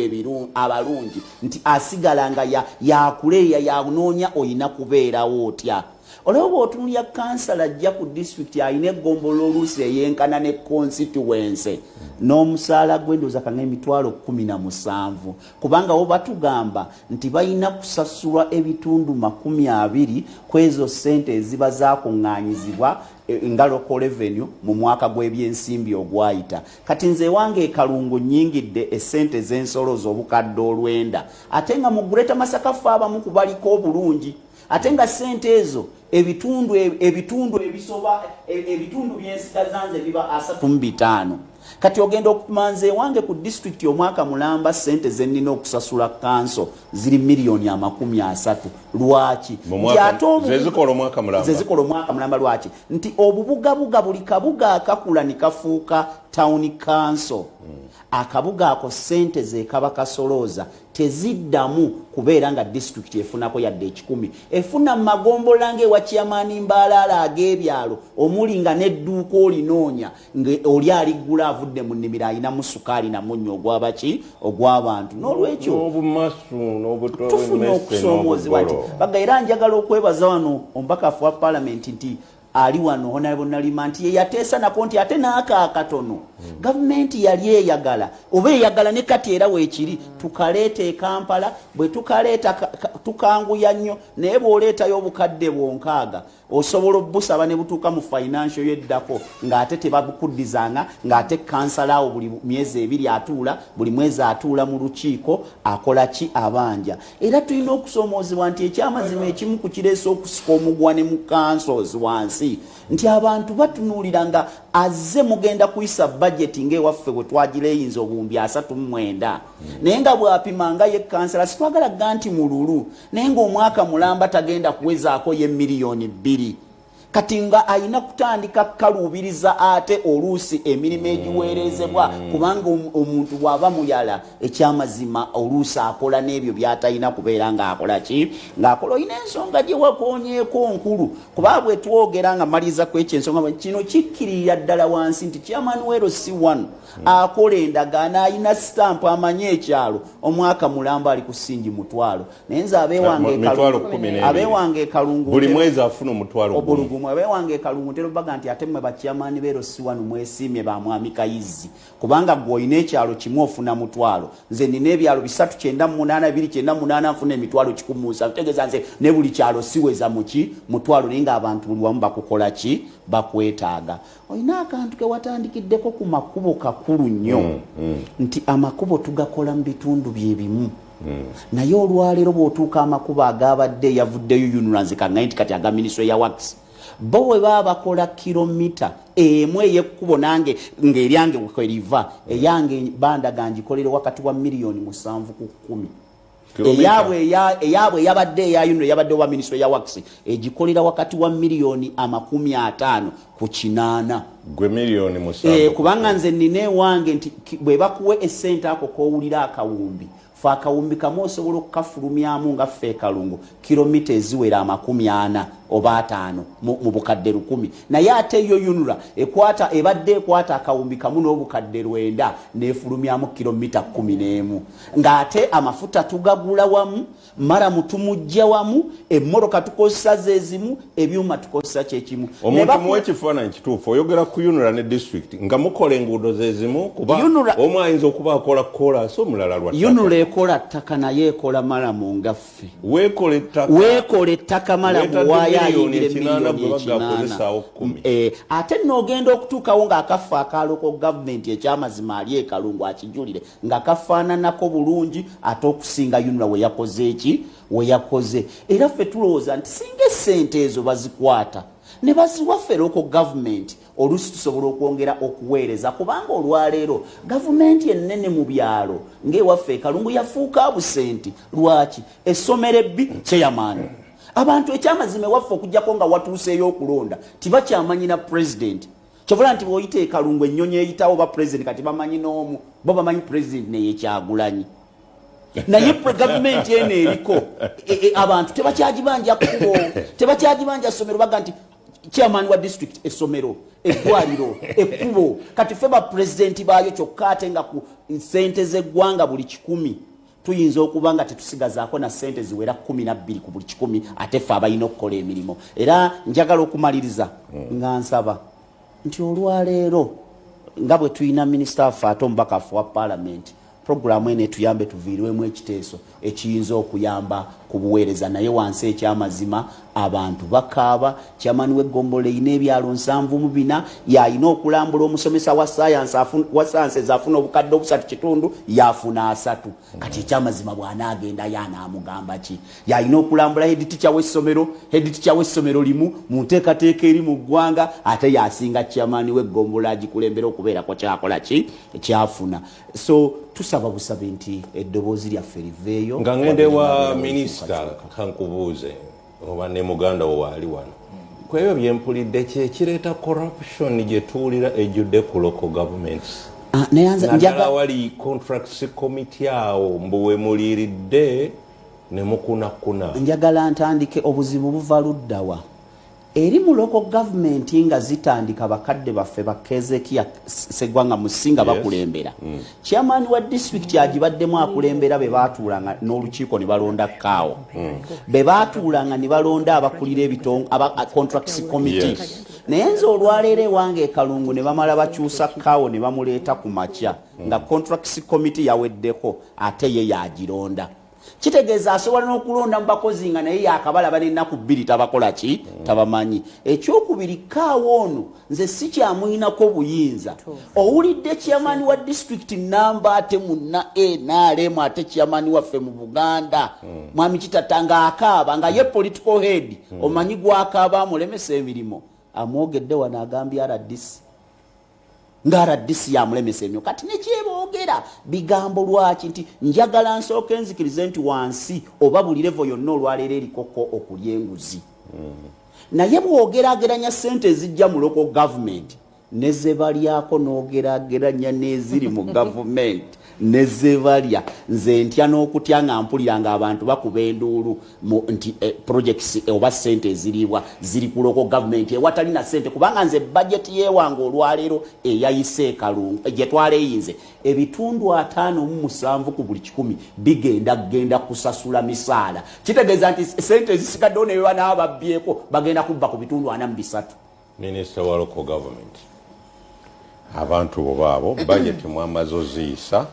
abalungi nti asigala nga yakuleeya yanoonya oyina kubeerawo otya olwo bw'otunulya kansala ajja ku district alina eggombolola oluusi eyenkana ne constituency n'omusaala gw'endooza kanga emitwalo 17 kubanga bo batugamba nti balina kusasulwa ebitundu 20 ku ezo ssente eziba zakuŋŋaanyizibwa nga local revenue mu mwaka gw'ebyensimbi ogwayita kati nze wange ekalungu nnyingidde essente z'ensolo z'obukadde olwenda ate nga mu Greater Masaka ffe abamu kubaliko obulungi ate nga ssente ezo ebitundu ebisoba ebitundu byensigazanze biba 35 kati ogenda okumanze wange ku district omwaka mulamba ssente zenina okusasula kanso ziri miliyoni 30 lwaki zezikola omwaka mulamba lwaki nti obubugabuga buli kabuga akakula nikafuuka town council akabuga ako ssente ze Kabaka solooza teziddamu kubeera nga district efunako yadde 10 efuna magombola ng'ewa kyamaani mbaalaala ag'ebyalo omuli nga n'edduuka olinoonya oli aliggula avudde mu nnimiro alinamu sukaali na munnyo ogwabaki ogw'abantu n'olwekyo tufunye okusoomoozebwa nti baga era njagala okwebaza wano omubakafu wa paalamenti nti ali wano honorable Nalima nti ye yateesa nako nti ate n'aka akatono gavumenti yali eyagala oba eyagala ne kati era weekiri tukaleeta e Kampala bwe tukaleeta tukanguya nnyo naye bw'oleetayo obukadde bwonkaaga osobola obusaba ne butuuka mu financial yeddako ng'ate tebabukuddizanga ng'ate kansala awo buli myezi 2 atuula buli mwezi atuula mu lukiiko akola ki abanja era tulina okusoomoozebwa nti ekyamazima ekimu ku kireesa okusika omugwa ne mu councils wansi nti abantu batunuulira nga azze mugenda kuyisa budget ng'ewaffe bwe twagireyinza obuwumbi 39 naye nga bw'apimanga ye kansala sitwagala ganti mululu naye ng'omwaka mulamba tagenda kuwezaako ye miliyoni 2 kati nga ayina kutandika kukaluubiriza ate oluusi emirimu egiweerezebwa kubanga omuntu bw'aba muyala ekyamazima oluusi akola n'ebyo by'atalina kubeera ng'akola ki ng'akola olina ensonga gye wakoonyeeko nkulu kuba bwe twogera nga maliza ku ekyo ensonga kino kikkirira ddala wansi nti kyamaani weero si wano akola endagaano ayina sitampu amanye ekyalo omwaka mulamba ali ku ssingi mutwalo naye nze abeewange ekalungu buli mwezi afuna omutwalo abeewange ekalungu ntera obbaga nti ate mmwe bakyamaani beero si wano mwesiimye ba mwami Kayizi kubanga gw'olina ekyalo kimu ofuna mutwalo nze nina ebyalo 398 nfuna emitwalo 100 tegeeza nze ne buli kyalo siweza muki mutwalo naye ng'abantu buli wamu bakukola ki bakwetaaga olina akantu ke watandikiddeko ku makubo kakulu nnyo nti amakubo tugakola mu bitundu bye bimu naye olwaleero bw'otuuka amakubo agabadde yavuddeyo UNRANS kangaye nti kati aga Ministry ya Works bo bwe baba bakola kilomita emu ey'ekkubo nange ng'eryange kweriva eyange bandaga ngikolere wakati wa miliyoni 7 ku 10 eyabwe yabadde eyayuno yabadde wa Ministry ya Works egikolera wakati wa miliyoni 50 ku 8 gwe miliyoni 7 kubanga nze nine wange nti bwe bakuwe essente ako kowulira akawumbi fa akawumbi kamu osobola okukafulumyamu nga ffe ekalungu kilomita eziwera 40 oba 5 mu bukadde 10 naye ate yo UNRA ebadde ekwata akawumbi kamu n'obukadde 9 n'efulumyamu kilomita 11 ng'ate amafuta tugagula wamu maramu tumujja wamu emmoroka tukozesa zezimu ebyuma tukozesa kyekimu omuntu muwe ekifaananyi kituufu oyogera ku UNRA ne district nga mukola enguudo zezimu kuba omu ayinza okuba akola kolansi omulala lwa UNRA ekola ttaka naye ekola maramu ngaffe weekola ettaka maramu wayayingire miliyoni 8 ate n'ogenda okutuukawo ng'akaffe akaloko gavumenti ekyamazima ali ekalungu akijulire nga kafaananako bulungi ate okusinga UNRA we yakoze eki we yakoze era ffe tulowooza nti singa essente ezo bazikwata ne baziwaffe loko gavumenti oluusi tusobola okwongera okuweereza kubanga olwaleero gavumenti ennene mu byalo ng'ewaffe ekalungu yafuuka busenti lwaki essomero ebbi kyeyamaani abantu ekyamazima ewaffe okugjako nga watuuseeyo okulonda tibakyamanyina pulezidenti kyovula nti bw'oyita Kalungu ennyonyi eyitawo ba president kati bamanyi n'omu bo bamanyi president naye Kyagulanyi naye gavumenti eno eriko abantu tebakyagibanja kkubo tebakyagibanja ssomero baga nti chairman wa district essomero eddwaliro ekkubo kati ffe ba president baayo kyokka ate nga ku ssente z'eggwanga buli 100 tuyinza okuba nga tetusigazaako na ssente ziwera 12 ku buli 100 ate ffe abalina okukola emirimu era njagala okumaliriza nga nsaba nti olwaleero nga bwe tulina minisita waffe ate omubaka waffe wa paalamenti programu ene tuyambe tuviirwemu ekiteeso ekiyinza okuyamba ku buweereza naye wansi ekyamazima abantu bakaaba kyamani w'eggombolola erina ebyalo 74 yalina okulambula omusomesa wa sayansi afuna obukadde 3.5 yafuna 3 kati ekyamazima bw'anaagenda y'anaamugamba ki yalina okulambula hediticha w'essomero limu mu nteekateeka eri mu ggwanga ate yasinga kyamani w'eggombolola agikulembera okubeerako kyakola ki kyafuna so tusaba busabe nti eddoboozi lyaffe liveeyo nga ngende wa minisita kankubuuze oba ne muganda wo waali wano ku ebyo byempulidde kyekireeta corruption gye tuwulira ejjudde ku local governments naddala wali contracts committee awo mbuwe muliiridde ne mukunakuna njagala ntandike obuzibu buva luddawa eri mu local government nga zitandika bakadde baffe bakezekiya Ssegwanga Musinga bakulembera chairman wa district agibaddemu akulembera be baatuulanga n'olukiiko ne balonda kaawo be baatuulanga ne balonda abakulira ebitongo contracts committee naye nze olwaleero ewange Kalungu ne bamala bakyusa kaawo ne bamuleeta ku makya nga contracts committee yaweddeko ate ye yagironda kitegeeza asobola n'okulonda mu bakozi nga naye yakabalaba n'ennaku 2 tabakola ki tabamanyi ekyokubiri kaawo ono nze si kyamuyinako buyinza owulidde chairman wa district namba ate munna NRM ate chairman waffe mu Buganda mwami Kitatanga akaaba nga ye political head omanyi gwakaaba amulemesa emirimu amwogedde wano agambye RDC nga RDC yamulemesa emirimu kati nekyeboogera bigambo lwaki nti njagala nsooke nzikirize nti wansi oba buli level yonna olwaleero erikoko okulya enguzi naye bwogerageranya ssente ezijja mu local government nezebalyako n'ogerageranya n'eziri mu government nezebalya nze ntya n'okutya nga mpulira nga abantu bakuba enduulu nti projects oba ssente eziriibwa ziri ku local government ewatali na ssente kubanga nze budget yewange olwaleero eyayise Kalungu gye twaleyinze ebitundu 57 ku buli 100 bigenda kusasula misaala kitegeeza nti ssente ezisigaddewo ne beba nabo babbyeko bagenda kubba ku bitundu 43 Minister wa local government abantu bobaabo budget mwamaze oziyisa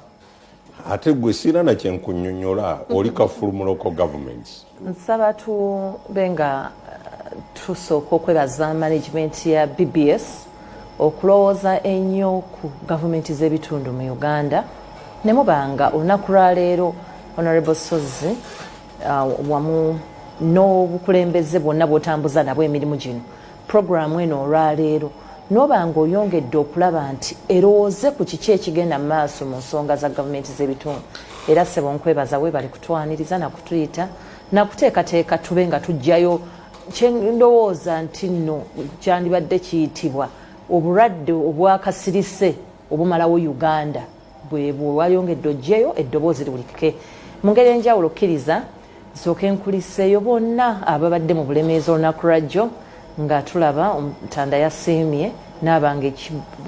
ate gwe sira na kyenkunnyonnyola oli kafulu mu local governments nsaba tube nga tusooka okwebaza management ya BBS okulowooza ennyo ku gavumenti z'ebitundu mu Uganda ne mubanga olunaku lwaleero Honorable Sozi wamu n'obukulembeze bwonna bw'otambuza nabwo emirimu gino programu eno olwaleero n'obanga oyongedde okulaba nti erowooze ku kiki ekigenda mu maaso mu nsonga za gavumenti z'ebitundu era ssebo nkwebaza weebali kutwaniriza nakutuyita nakuteekateeka tube nga tujjayo kyendowooza nti nno kyandibadde kiyitibwa obulwadde obwakasirise obumalawo Uganda bwe wayongedde ojjeyo eddoboozi liwulikike mu ngeri enjawulo kkiriza nsooke nkuliseeyo bonna ababadde mu bulemeezi olunaku lwajjo nga tulaba Ntanda yasiimye n'abanga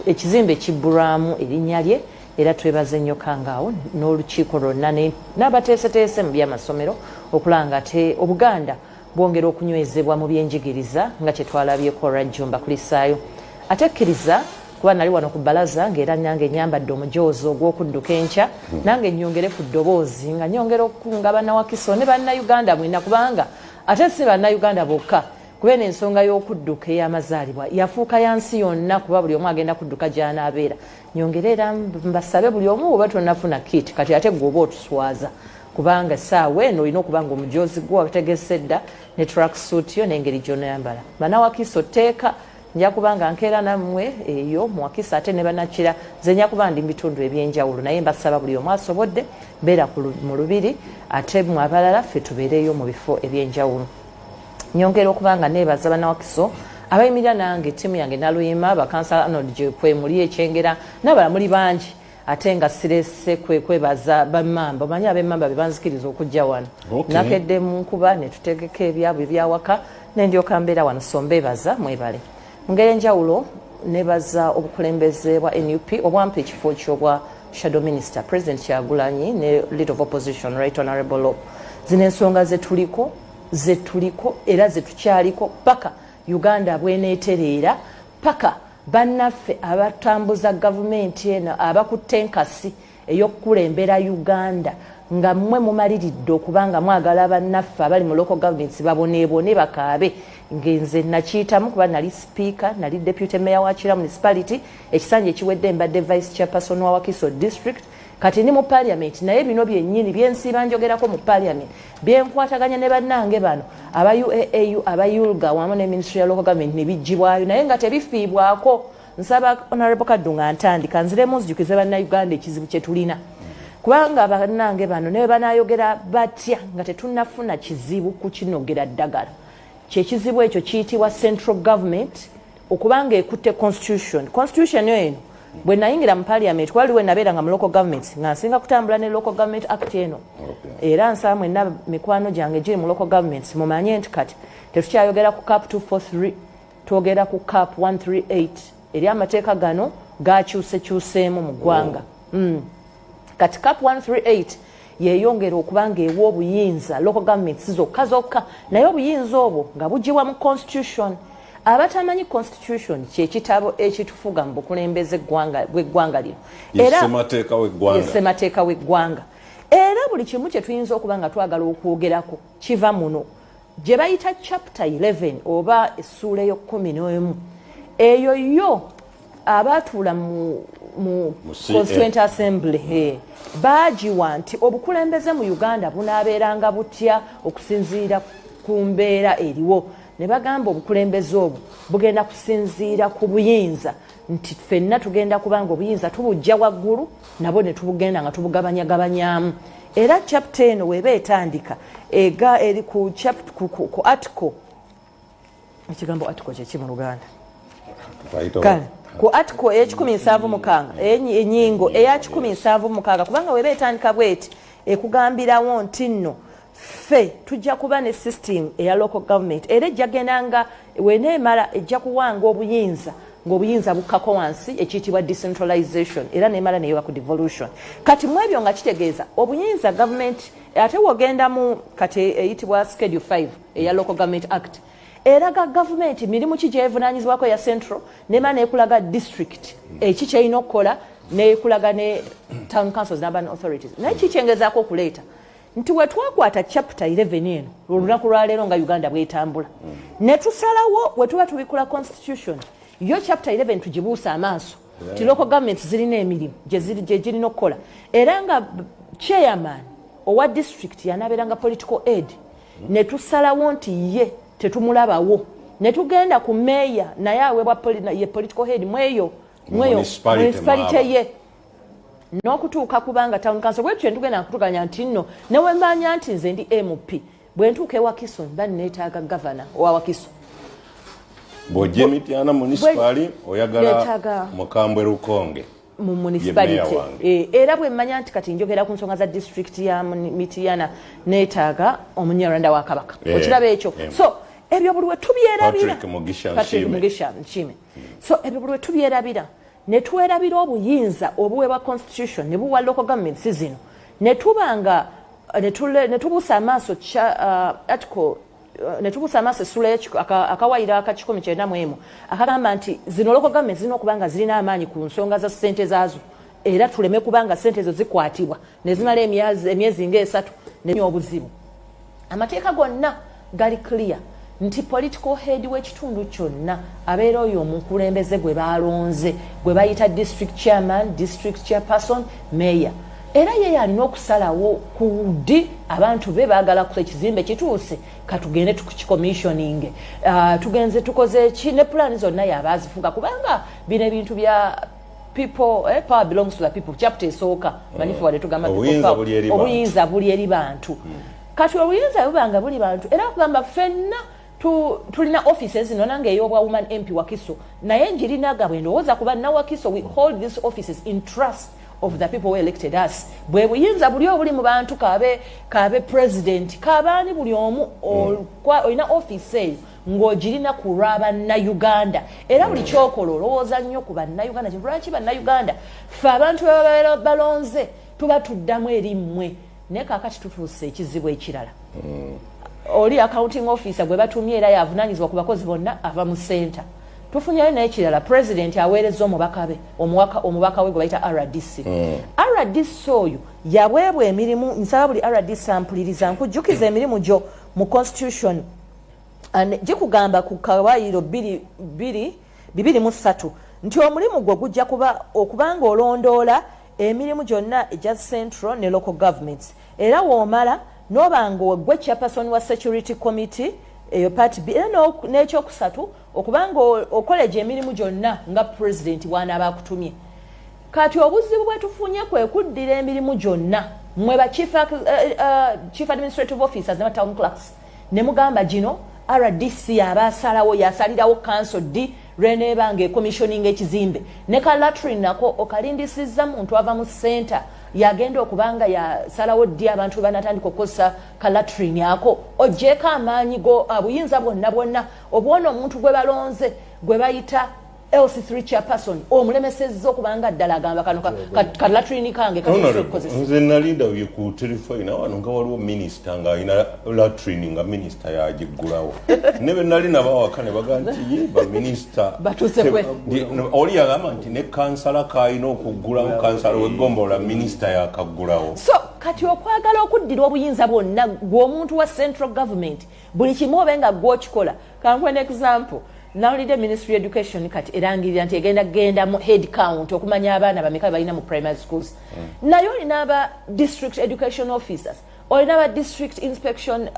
ekizimbe kibbulwamu erinnya lye era twebaze nnyo kangaawo n'olukiiko lwonna n'abateeseteese mu by'amasomero okulanga te Obuganda bwongera okunywezebwa mu byenjigiriza nga kyetwalabyeko olwajjo mbakulisaayo ate kkiriza kuba nali wano ku bbalaza ng'era nange nyambadde omujoozi ogw'okudduka enkya nange nyongere ku ddoboozi nga nyongera okukunga bannawakiso ne bannayuganda mwina kubanga ate si bannayuganda bokka kubera ensonga y'okudduka ey'amazaalibwa yafuuka yansi yonna kuba buli omu agenda kudduka gy'anaabeera nyongere era mbasabe buli omu oba tonnafuna kit kati ate gweoba otuswaza kubanga essaawa eno olina okuba nga omujoozi gwe wategese dda ne tracksuit yo n'engeri gy'onoyambala bannawakiso teeka nja kubanga nkeera nammwe eyo muwakisa ate ne banakira nze nja kuba ndi mu bitundu ebyenjawulo naye mbasaba buli omu asobodde beera mu lubiri ate mu abalala ffe tubeereyo mu bifo ebyenjawulo nyongera okuba nga neebaza bannawakiso abayimirira nange ttiimu yange Naluyima bakansala Arnold Gyekwe muli ekyengera n'abalala muli bangi ate nga sirese kwebaza bammamba omanyi ab'emmamba be banzikiriza okujja wano nakedde mu nkuba ne tutegeka ebyabwe ebyawaka ne ndyoka mbeera wano so mbeebaza mwebale mu ngeri enjawulo nebaza obukulembeze bwa NUP obwampa ekifo ky'obwa Shadow Minister President Kyagulanyi ne Leader of Opposition Right Honorable Lop zino ensonga zetuliko era zetukyaliko paka Uganda bweneetereera paka bannaffe abatambuza gavumenti eno abakutte enkasi ey'okukulembera Uganda nga mmwe mumaliridde okubanga mwagala bannaffe abali mu local governments baboneebone bakaabe ngenze nakiyitamu kuba nali speaker nali deputy mayor wa Kira municipality ekisanja ekiwedde mbadde vice chairperson wa Wakiso district kati ndi mu parliament naye bino byennyini byensiba njogerako mu parliament byenkwataganya ne bannange bano aba UAAU aba ULGA wamu ne ministry ya local government ne bijjibwayo naye nga tebifiibwako nsaba honorable Kadunga ntandika nziremu nzijukize bannayuganda ekizibu kye tulina kubanga bannange bano ne banayogera batya nga tetunnafuna kizibu kukinogera ddagala kyekizibu ekyo kiyitibwa central government okubanga ekutte constitution eno bwe nayingira mu parliament waliwo nabeera nga mu local government nga nsinga kutambula ne local government act eno era nsaba mwenna mikwano gyange giri mu local government mumanye nti kati tetukyayogera ku cap 243 twogera ku cap 138 eri amateeka gano gakyusekyuseemu mu ggwanga kati cap 138 yeyongera okubanga ewa obuyinza local governments zokka naye obuyinza obwo nga bugiwa mu constitution abatamanyi constitution kyekitabo ekitufuga mu bukulembeze bw'eggwanga lino era semateeka w'eggwanga era buli kimu kye tuyinza okuba nga twagala okwogerako kiva muno gye bayita chapter 11 oba essuula ey'okumin'emu eyo yo abatuula mu Constituent Assembly bagiwa nti obukulembeze mu Uganda bunaabeeranga butya okusinziira ku mbeera eriwo ne bagamba obukulembeze obwo bugenda kusinziira ku buyinza nti ffenna tugenda kubanga obuyinza tubujja waggulu nabo ne tubugenda nga tubugabanyagabanyamu era chapter eno weeba etandika eri ku article ekigambo article kyeki mu Luganda ku article ey'ekikuminsaavu enyingo eya 176 kubanga weeba etandika bweti ekugambirawo nti nno ffe tujja kuba ne system eya local government era ejja gendanga weneemala ejja kuwanga obuyinza ng'obuyinza bukkako wansi ekiyitibwa decentralization era neemala neyoba ku devolution kati mu ebyo nga kitegeeza obuyinza government ate wogenda mu kati eyitibwa schedule 5 eya local government act eraga gavumenti mirimu ki gyevunaanyizibwako ya central neema neekulaga district eki kyerina okukola neekulaga ne town councils n'urban authorities naye kikyengezaako okuleeta nti wetwakwata chapter 11 eno olunaku lwaleero nga Uganda bwetambula ne tusalawo wetuba tubikula constitution yo chapter 11 tugibuusa amaaso ti local government zirina emirimu gye girina okukola era nga chairman owa district yanaabeeranga political aid ne tusalawo nti ye tetumulabawo ne tugenda ku meya naye aweebwa ye political head mweyo municipality ye n'okutuuka kubanga town council bwetyo ntugenda kutukanya nti nno ne wembanya nti nze ndi MP bwe ntuuka e Wakiso mba neetaaga governor owa Wakiso bw'ojja Mityana municipal oyagala Mukambwe Lukonge mu municipality era bwe mmanya nti kati njogera ku nsonga za district ya Mityana neetaaga omunyarwanda wa Kabaka okiraba ekyo so ebyo buli we tubyerabira Patrick Mugisha Nchime so ebyo buli we tubyerabira ne twerabira obuyinza obuweebwa constitution ne buwa local governments zino ne tubanga ne tubuusa amaaso article ne tubuusa amaaso essula akawayira aka 191 akagamba nti zino local governments zirina okubanga zirina amaanyi ku nsonga za ssente zaazo era tuleme kubanga ssente ezo zikwatibwa ne zimala emyezi ng'esatu ne obuzibu amateeka gonna gali clear nti political head w'ekitundu kyonna abeera oyo omukulembeze gwe balonze gwe bayita district chairman district chairperson mayor era ye alina okusalawo ku ddi abantu be baagala ku ekizimbe kituuse katugende tukicommissioning tugenze tukoze ki ne plan zonna yabazifuga kubanga bino ebintu bya people power belongs to the people chapter esooka manifu wale tugamba obuyinza buli eri bantu kati obuyinza bubanga buli bantu era kugamba ffenna tulina offices zino nange ey'obwa woman MP Wakiso naye njirina gabwe ndowooza kuba na Wakiso we hold these offices in trust of the people who elected us. Bwe buyinza buli obuli mu bantu kabe president kabaani buli omu olina office eyo ng'ogirina kulwaba na Uganda era buli kyokola olowooza nnyo ku bannayuganda lwaki bannayuganda ffe abantu baba balonze tuba tuddamu eri mmwe naye kaakati tutuuse ekizibu ekirala oli accounting officer gwe batumye era yavunaanyizibwa ku bakozi bonna ava mu center tufunyeyo n'ekirala president aweereza omubaka be omubaka we gwe bayita RDC RDC oyo yabwebwa emirimu nsaba buli RDC ampuliriza nkujjukiza emirimu gyo mu constitution gikugamba ku kawaayiro 223 nti omulimu gwe gujja okubanga olondoola emirimu gyonna egya central ne local governments era woomala n'obanga ogwe chairperson wa security committee eyo part B n'ekyokusatu okubanga okola gye emirimu gyonna nga president w'anaaba akutumye kati obuzibu bwe tufunye kwe kuddira emirimu gyonna mmwe ba chief administrative officers ne ba town clerks ne mugamba gino RDC abasalawo yasalirawo council D lweneebanga ekommissioning ekizimbe ne ka latrine nako okalindisizza muntu ava mu center yagenda okubanga yasalawo ddi abantu banatandika okukozesa ka latrine ako ogjeeko amaanyi go abuyinza bwonna obwona omuntu gwe balonze gwe bayita LC3 chairperson omulemesezza okubanga ddala agamba kano ka latrine kange kakozesa nze nalinda bye ku telefone wano nga waliwo minister nga alina latrine nga minister yagiggulawo ne be nali nabawaka ne bagamba nti ye ba minister oli yagamba nti ne kansala kayina okuggulawo kansala w'eggombola minister yakaggulawo so kati okwagala okuddira obuyinza bwonna gw'omuntu wa central government buli kimu obenga gw'okikola kankwe ne example nawulidde ministry education kati erangirira nti egenda mu head count okumanya abaana bameka balina mu primary schools naye olina aba district education officers olina aba district inspection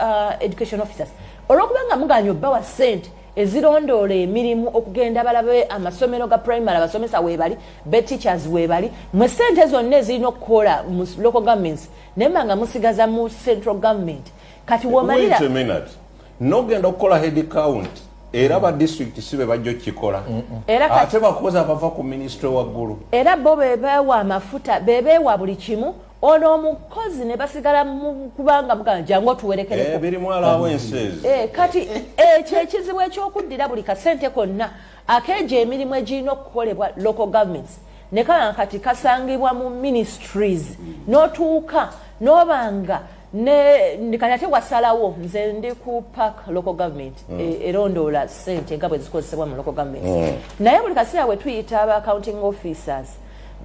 education officers olwokubanga muganya obbawa sente ezirondoola emirimu okugenda balabe amasomero ga primary abasomesa weebali be teachers weebali mwe sente zonna ezirina okukola mu local governments naye nga musigaza mu central government kati womalira nogenda okukola head count era ba district sibe bajjo kikola ate bakoza bava ku ministry waggulu era bo bebewa amafuta bebewa buli kimu ono omukozi ne basigala kubanga muganja ngo tuwerekereko birimu allowances kati ekyo ekizibu ekyokuddira buli kasente konna akeje emirimu egirina okukolebwa local governments ne kati kasangibwa mu ministries n'otuuka n'obanga ne kanyate wasalawo nze ndi ku park local government erondoola sente nga bwe zikozesebwa mu local government naye buli kaseera we tuyita aba accounting officers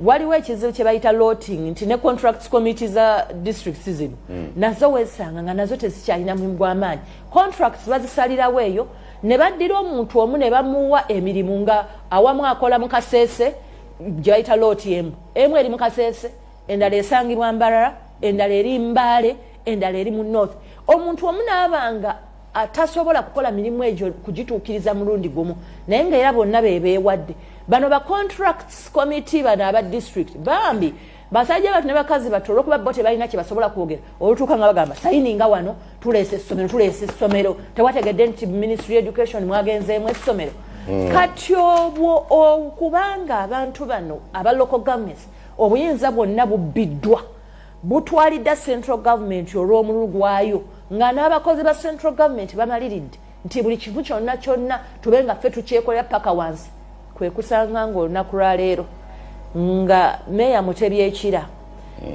waliwo ekizibu kye bayita loting nti ne contracts committee za districts zino nazo wesanga nga nazo tezikyalina mulimu gw'amaanyi contracts bazisalirawo eyo ne baddira omuntu omu ne bamuwa emirimu nga awamu akola mu kaseese gye bayita lot emu eri mu kaseese endala esangibwa Mbarara endala eri Mbale endala eri mu north omuntu omu n'abanga atasobola kukola mirimu egyo kugituukiriza mulundi gumu naye nga era bonna beebeewadde bano ba contracts committee bano aba district bambi basajja batu ne bakazi bato olwokuba bo tebalina kye basobola kwogera olutuuka nga bagamba sayininga wano tuleese essomero tewategedde nti ministry education mwagenzeemu essomero kati obwo okubanga abantu bano aba local governments obuyinza bwonna bubbiddwa butwalidde central government olw'omululu gwayo nga n'abakozi ba central government bamaliridde nti buli kintu kyonna tube nga ffe tukyekolera paka wansi kwe kusanga ng'olunaku lwaleero nga meeya Mutebyekira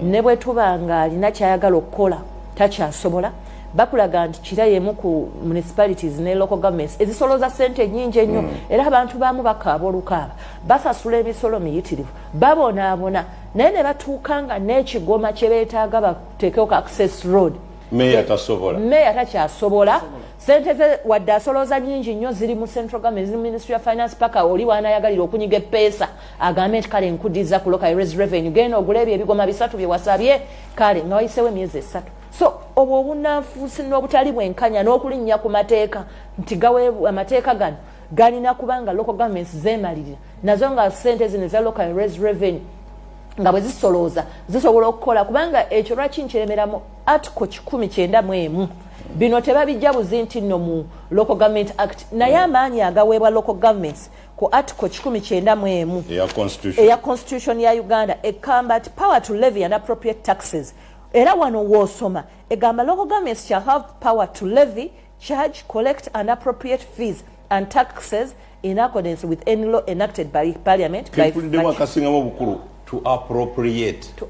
ne bwe tuba nga alina kyayagala okukola takyasobola bakulaga nti kira yemu ku municipalities ne local governments ezisoloza sente nnyingi ennyo era abantu baamu bakaaba olukaaba basasula emisolo miyitirivu babonaabona naye ne batuukanga n'ekigoma kye beetaaga bateekeo ka access road meeya takyasobola sente ze wadde asoloza nnyingi nnyo ziri mu central government ziri mu ministry of finance paka oli waanayagalira okunyiga epeesa agambe nti kale nkuddiza ku local revenue genda ogula ebyo ebigoma 3 bye wasabye kale nga wayisewo emyezi 3 so obwo obunanfuusi n'obutali bwenkanya n'okulinnya ku mateeka nti gawe amateeka gano galina kubanga local governments zeemalirira nazo nga sente zino eza local revenue nga bwe zisolooza zisobola okukola kubanga ekyo lwaki nkiremeramu article 191 bino tebabijja buzi nti nno mu Local Government Act naye amaanyi agaweebwa local governments ku article 191 eya constitution ya Uganda ekamba ti power to levy and appropriate taxes era wano woosoma egamba local governments shall have power to levy, charge, collect and appropriate fees and taxes in accordance with any law enacted by Parliament. To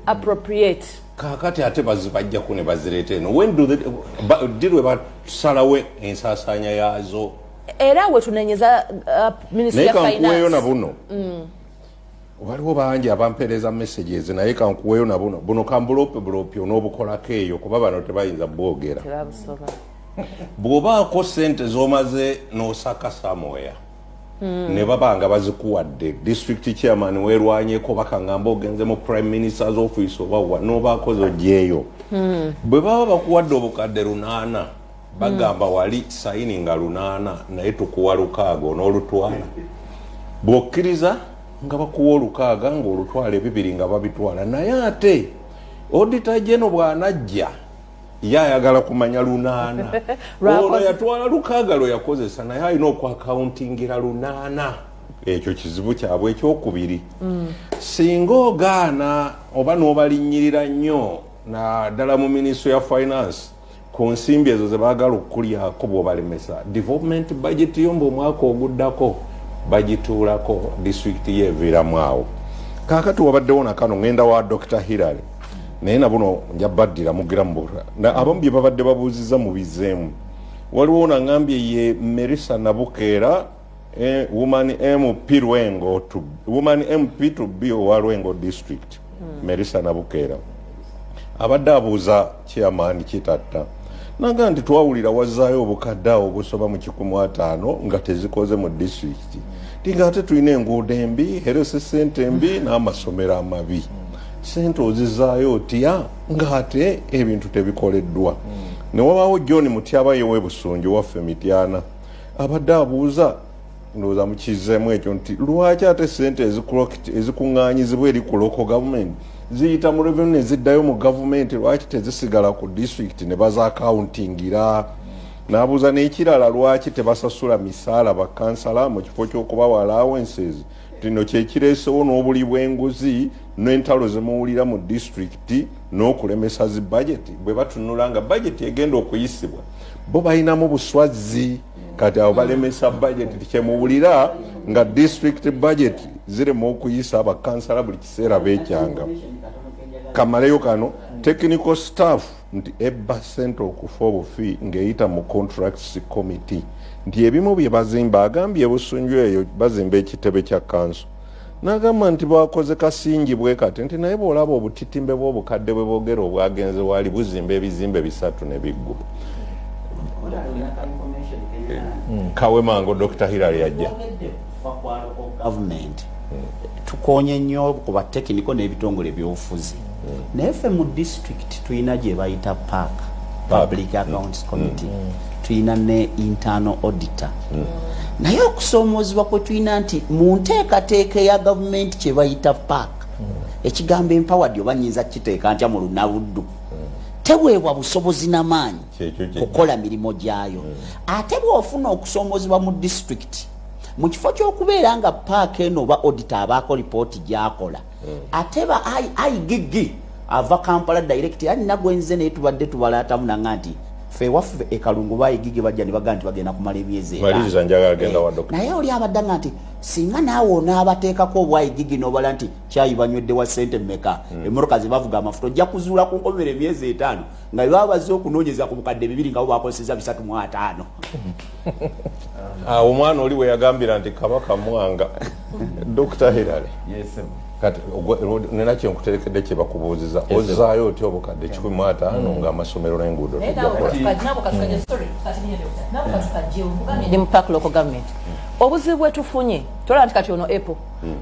appropriate. Kakati ate bazibajja ku ne bazirete no when do they did we salawe ensasanya yazo era we tunenyeza Ministry of Finance naye na buno waliwo bangi abampereza messages naye kankuweyo na buno kambulope onobukolako eyo kuba bano tebayinza bwogera bw'obaako sente zomaze n'osaka somewhere ne babanga bazikuwadde district chairman werwanyeko bakangamba ogenze mu prime minister's office oba n'obaako zogyeyo bwe baba bakuwadde obukadde 8 bagamba wali sayini nga 8 naye tukuwa 6 n'olutwala bw'okkiriza nga bakuwa 6 ng'olutwala 2 nga babitwala naye ate auditor general bw'anajja yayagala kumanya 8 ono yatwala 6 lo yakozesa naye alina okwakauntingira 8 ekyo kizibu kyabwe ekyokubiri singa ogaana oba n'obalinnyirira nnyo naddala mu Ministry ya Finance ku nsimbi ezo ze baagala okukulyako bw'obalemesa development budget yo omwaka oguddako bagituulako district yeeviiramu awo kaakati wabaddewo nakano ngenda wa Dr. Hillary naye nabuno njabaddira mugira mubura abamu bye babadde babuuziza mu bizeemu waliwo nangambye ye Merisa Nabukeera woman MP to be owa Lwengo district Merisa Nabukeera abadde abuuza chairman Kitatta naga nti twawulira wazaayo obukadde awo obusoba mu 15 nga tezikoze mu district tinga ate tulina enguudo embi herese sente mbi n'amasomero amabi sente ozizaayo otya ng'ate ebintu tebikoleddwa ne wabaawo John Mutyaba yewe Busunju waffe Mityana abadde abuuza ndowooza mukizeemu ekyo nti lwaki ate sente ezikuŋŋaanyizibwa eri ku local government ziyita mu revenue ne ziddayo mu gavumenti lwaki tezisigala ku district ne bazaakauntingira n'abuuza n'ekirala lwaki tebasasula misaala bakansala mu kifo ky'okubawa allowances tino kyekireesewo n'obuli bw'enguzi n'entalo zemuwulira mu district n'okulemesa zi budget bwe batunula nga budget egenda okuyisibwa bo balinamu buswazi kati abo balemesa budget tikyemuwulira nga district budget zirema okuyisa abakansala buli kiseera beekyanga kamaleyo kano technical staff nti ebba sente okufa obufi ng'eyita mu contracts committee nti ebimu bye bazimba agambye Busunju eyo bazimba ekitebe kya kanso n'agamba nti bakoze kasingi bwe kati nti naye bw'olaba obutitimbe bw'obukadde bwe boogera obwagenze waali buzimba ebizimbe 3 ne biggwa kawe mango Dr. Hillary yajja government tukonye nnyo ku ba technical n'ebitongole by'obufuzi naye ffe mu district tulina gye bayita PAC Public Accounts Committee tulina ne internal auditor naye okusoomozebwa kwe tulina nti mu nteekateeka ya gavumenti kye bayita PAC ekigambo empowered oba nnyinza kiteeka ntya mu lunabuddu teweebwa busobozi n'amaanyi kukola mirimu gyayo ate bw'ofuna okusoomozebwa mu district mu kifo ky'okubeera nga PAC eno oba auditor abaako lipooti gy'akola ate ba igigi ava Kampala direct alina gwenze naye tubadde tubalaatamu nanga nti fe waffe ekalungu baayigigi bajja ne baga nti bagenda kumala emyezi maliriza njagala genda wa Dr. naye oli abadde nga nti singa naawe onaabateekako obwayigigi n'obala nti kyayi banywedde wa sente mmeka emmotoka ze bavuga amafuta ojja kuzuula ku nkomera emyezi 5 nga bwe baba bazze okunoonyeza ku bukadde 2 nga bo bakozeseza 3.5 omwana oli we yagambira nti Kabaka mwanga Dr. Hillary kati nena kyenkuterekedde kye bakubuuziza ozaayo otya obukadde 15 ng'amasomero n'enguudo ndi mu PAC local government obuzibu bwe tufunye tolaba nti kati ono Apple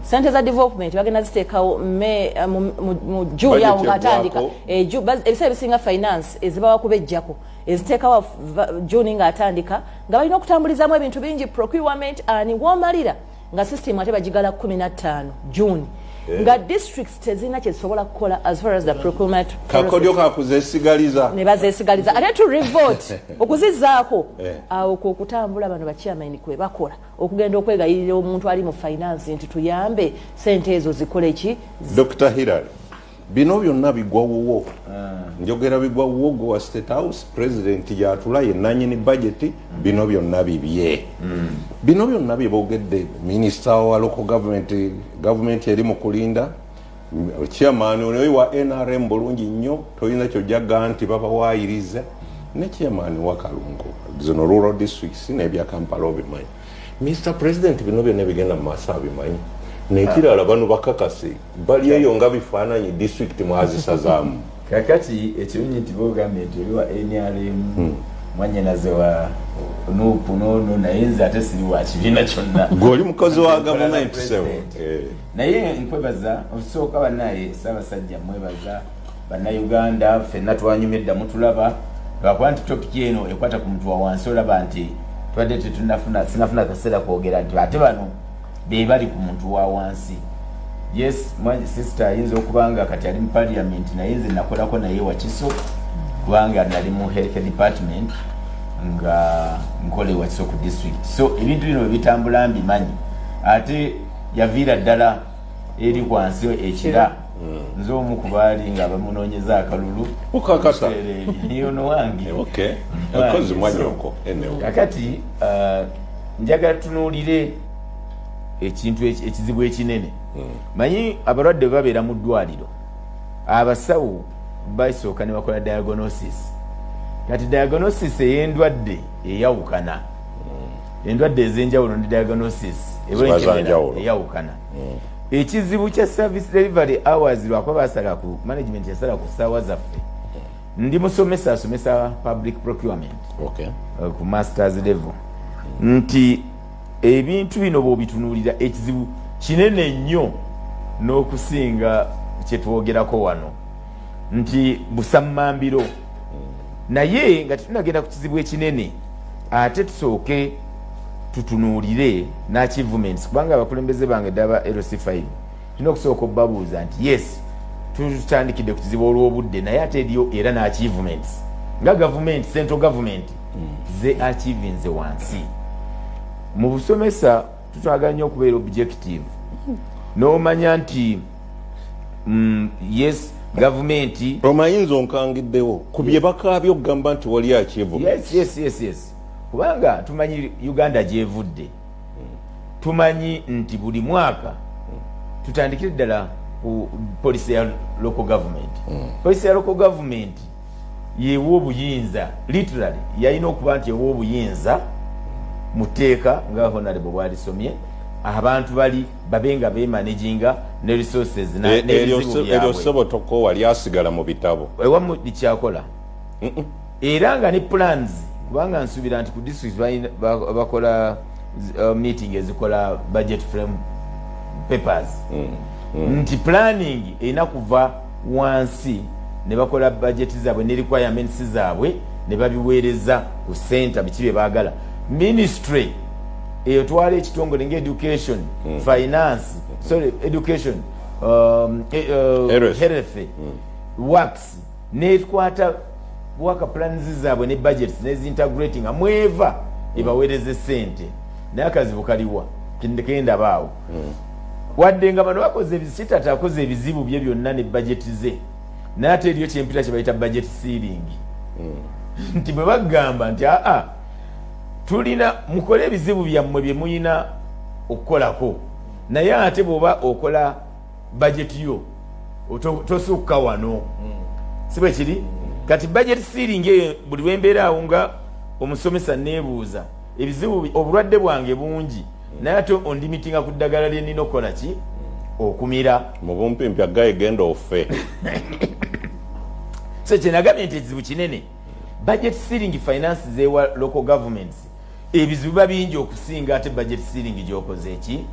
sente za development bagenda ziteekawo mu June yawo ng'atandika ebiseera ebisinga finance ezibawa kubejjako eziteekawo June ng'atandika nga balina okutambulizaamu ebintu bingi procurement ani w'omalira nga system ate bagigala 15 June nga districts tezina kyezisobola kukola as far as the procurement kakodyo kakuzesigaliza ne bazesigaliza ate to revote okuzizaako awo kwokutambula bano bachairman kwe bakola okugenda okwegayirira omuntu ali mu finance nti tuyambe sente ezo zikole ki. Dr. Hilary, bino byonna bigwa wuwo njogera bigwa wuwo gwe wa State House president yatula yenanyini budget bino byonna bibye bino byonna byebogedde minister wa local government eri mu kulinda chairman oyo wa NRM bulungi nnyo toyina kyojjaga nti baba waayiriza ne chairman wa Kalungu zino rural districts n'ebya Kampala obimanyi Mr. President bino byonna bigenda mu maaso abimanyi nekirala bano bakakase bali eyo nga bifaananyi district mwazisazaamu kakati ekirungi nti bogambye nti oli wa NRM mwanyenaze wa nupu nono naye nze ate siri wa kibiina kyonna gwoli mukozi wa government sewo naye nkwebaza okusooka bannaye Ssaabasajja mwebaza bannayuganda ffenna twanyumidda mutulaba lwakuba nti topiki eno ekwata ku muntu wa wansi olaba nti twadde sinafuna kaseera kwogera nti ate bano be bali ku muntu wa wansi. Yes, my sister ayinza okubanga kati ali mu parliament naye nze nakolako naye Wakiso kubanga nali mu health department nga nkole Wakiso ku district. So ebintu bino bitambula mbimanyi ate yaviira ddala eri wansi ekira nze omu ku baali nga bamunoonyeza akalulu ukakasa niyono wange okay akozi mwanyoko enewo kakati njagala tunuulire ekintu ekizibu ekinene manyi abalwadde babeera mu ddwaliro abasawo basooka ne bakola diagnosis kati diagnosis ey'endwadde eyawukana endwadde ez'enjawulo ne diagnosis eyawukana ekizibu kya service delivery hours lwakuba basala ku management yasala ku ssaawa zaffe ndi musomesa asomesa public procurement ku masters level nti ebintu bino bw'obitunuulira ekizibu kinene nnyo n'okusinga kyetwogerako wano nti busammambiro naye nga tetunagenda ku kizibu ekinene ate tusooke tutunuulire n'achievements kubanga abakulembeze bange ddaba LC5 tulina okusooka obbabuuza nti yes tutandikidde ku kizibu olw'obudde naye ate eriyo era n'achievements nga government central government ze achievinze wansi mu busomesa tutwagala nnyo okubeera objective n'omanya nti yes gavumenti omayinza onkangiddewo ku bye bakaabye okugamba nti wali achievement yes kubanga tumanyi Uganda gyevudde tumanyi nti buli mwaka tutandikire ddala ku policy ya local government policy ya local government yewa obuyinza literally yalina okuba nti yewa obuyinza muteeka nga honorable bwalisomye abantu bali babenga bemanaginga ne resources eryo sobo toko wali asigala mu bitabo ewamu likyakola era nga ne plans kubanga nsubira nti ku district bakola meeting ezikola budget frame papers nti planning erina kuva wansi ne bakola budget zaabwe ne requirements zaabwe ne babiweereza ku center biki bye baagala ministry etwala ekitongole nga education finance education health works nekwata waka plans zaabwe ne budgets nezintegrating amweva ebaweereze sente naye akazibu kaliwa kenda baawo wadde nga bano bakoze ebisitata akoze ebizibu bye byonna ne budget ze naye ate eriyo kyempita kye bayita budget ceiling nti bwe bagamba nti tulina mukole ebizibu byammwe bye muyina okukolako naye ate bw'oba okola budget yo tosukka wano si bwe kiri kati budget ceiling eyo buli lwembeera awo nga omusomesa neebuuza ebizibu obulwadde bwange bungi naye ate ondimitinga ku ddagala lye nina okukola ki okumira mu bumpimpi agaye genda offe so kyenagambye nti ekizibu kinene budget ceiling finance zewa local governments ebizibu biba bingi okusinga ate budget ceiling gyokoze eki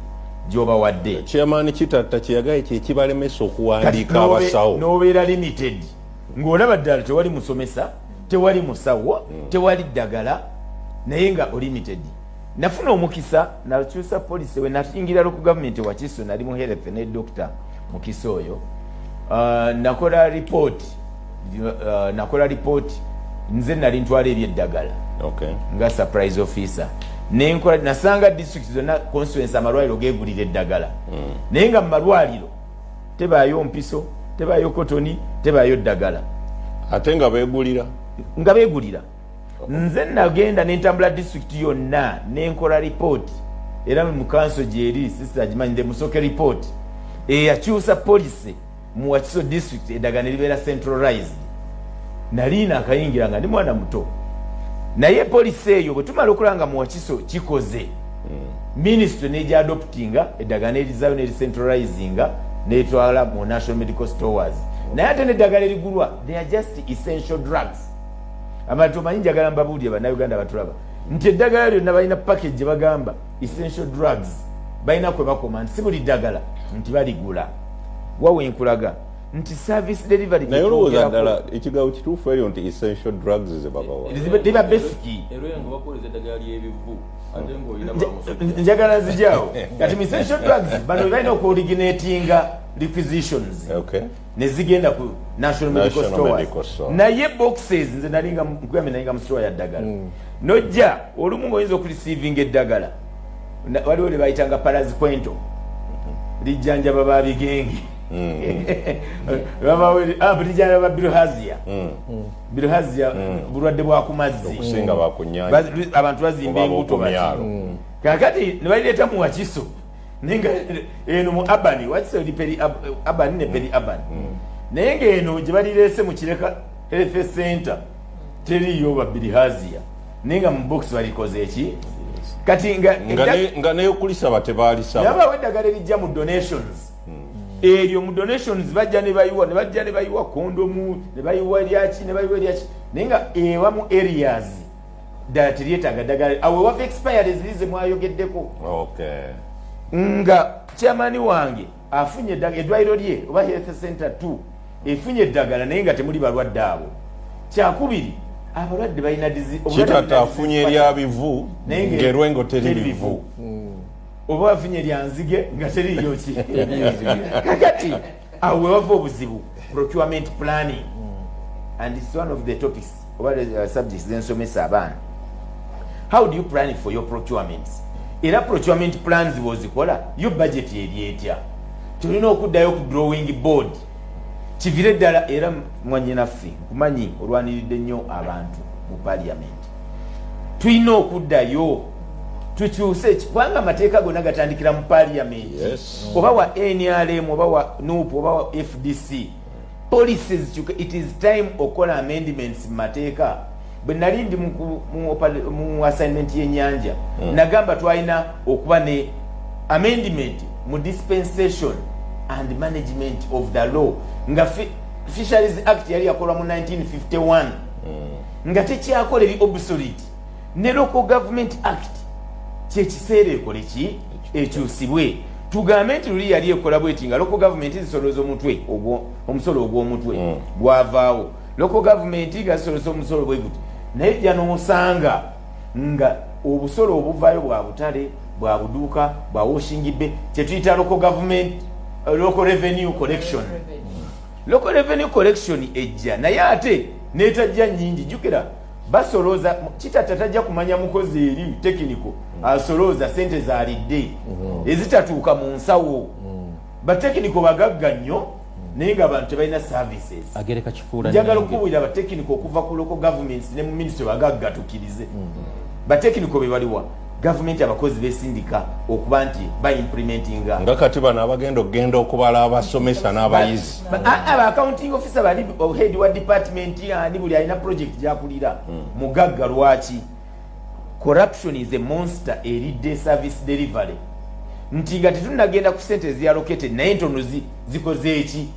gyobawadde chairman kitatta kyeyagaye kyekibalemesa okuwandiika abasawo n'obeera limited ng'olaba ddala tewali musomesa tewali musawo tewali ddagala naye nga limited. Nafuna omukisa nakyusa police we natingira local government Wakiso nali mu health ne doctor mukisa oyo nakola report nze nali ntwala ebyeddagala nga surprise officer nenkola nasanga district zonna constituency amalwaliro gegulira eddagala naye nga mu malwaliro tebaayo mpiso tebaayo kotoni tebaayo ddagala ate nga beegulira nze nagenda nentambula district yonna nenkola report era mu kanso gyeri sister gimanyide musoke report eyakyusa policy mu Wakiso district eddagala ne libeera centralized nalina akayingira nga ndi mwana muto naye policy eyo bwe tumala okulanga mu Wakiso kikoze ministry neja adoptinga eddagala nelizaayo nelicentralizinga netwala mu national medical stores naye ate neddagala erigulwa they are just essential drugs abantu omanyi njagala mbabuulire bannayuganda batulaba nti eddagala lyonna balina package gye bagamba essential drugs balina kwe bakoma nti si buli ddagala nti baligula wawenkulaga nti service delivery naye olowooza ddala ekigawo kituufu eryo nti essential drugs liba basic njagala nzijaawo kati essential drugs bano balina okuoriginatinga requisitions nezigenda ku national medical stores naye boxes nze nalinga nkuyambe nalinga mu store ya ddagala nojja olumu ng'oyinza okureceiving eddagala waliwo lye bayitanga paraziquento lijjanjaba babigenge lijjanjaba bilhazia bulwadde bwa ku mazzi abantu bazimba enguto kakati ne balireeta mu Wakiso nenga eno mu abani Wakiso li peri abani ne peri abani naye ng'eno gye balireese mu Kireka health center teriyo babilihazia nenga mu box balikoze eki kati nga neyokulisaba tebaalisaba yabawo eddagala erijja mu donations eryo mu donations bajja ne bayiwa kondomu ne bayiwa eryaki naye nga ewa mu areas ddala teryetaaga ddagala awo wava expired zirize mwayogeddeko nga chairman wange afunye eddwaliro lye oba health center 2 efunye eddagala naye nga temuli balwadde abo kyakubiri abalwadde balina kitata afunye eryabivu ng'erwengo teri bivu oba afunye eryanzige nga teriyo ki kakati awo wewava obuzibu procurement planning and it's one of the topics oba the subjects zensomesa abaana how do you plan for your procurements era procurement plans bwozikola yo budget eri etya tulina okuddayo ku drawing board kivire ddala era mwanyinaffe nkumanyi olwaniridde nnyo abantu mu parliament tulina okuddayo tukyuse kubanga amateeka gonna gatandikira mu parliament oba wa NRM oba wa NUP oba wa FDC policies it is time okola amendments mu mateeka bwe nali ndi mu assignment y'ennyanja nagamba twalina okuba ne amendment mu dispensation and management of the law nga Fisheries Act yali yakolwa mu 1951 nga tekyakola eri obsolete ne Local Government Act kyekiseera ekole ki ekyusibwe tugambe nti luli yali ekola bweti nga local government zisoloza omutwe omusolo ogw'omutwe gwavaawo local government gasoloza omusolo bwe guti naye jja n'osanga nga obusolo obuvaayo bwa butale bwa buduuka bwa washing bay kyetuyita local revenue collection local revenue collection ejja naye ate neetajja nnyingi jjukira basoloza kitata tajja kumanya mukozi eri technical asoloza sente zaalidde ezitatuuka mu nsawo batekniko bagagga nnyo naye nga abantu tebalina services njagala okubuulira batekniko okuva ku local governments ne mu ministry bagagga tukkirize batekniko be baliwa gavumenti abakozi besindika okuba nti baimplementinga nga kati bano abagenda okugenda okubala abasomesa n'abayizi aba accounting officer bali head wa department ani buli alina project gyakulira mugagga lwaki corruption is a monster eridde service delivery nti nga tetunagenda ku sente eziallocated naye entono zikoze eki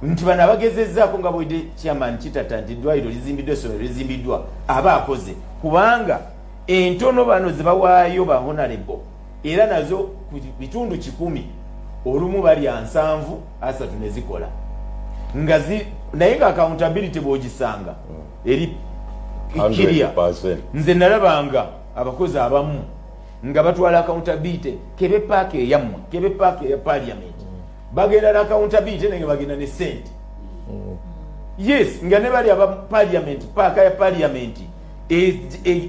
nti bano abagezezzaako nga bwedde chairman kitata nti eddwaliro lizimbiddwa essomero lizimbiddwa aba akoze kubanga entono bano zebawaayo ba honorable era nazo ku bitundu 10 olumu bali 7 asatu ne zikola nga naye nga accountability bw'ogisanga eri kiria nze nalabanga abakozi abamu nga batwala accountability kebe paaka eyammwe kebe paaka eya parliament bagenda na accountability nenge bagenda ne sente. Yes, nga ne bali aba parliament paka ya parliament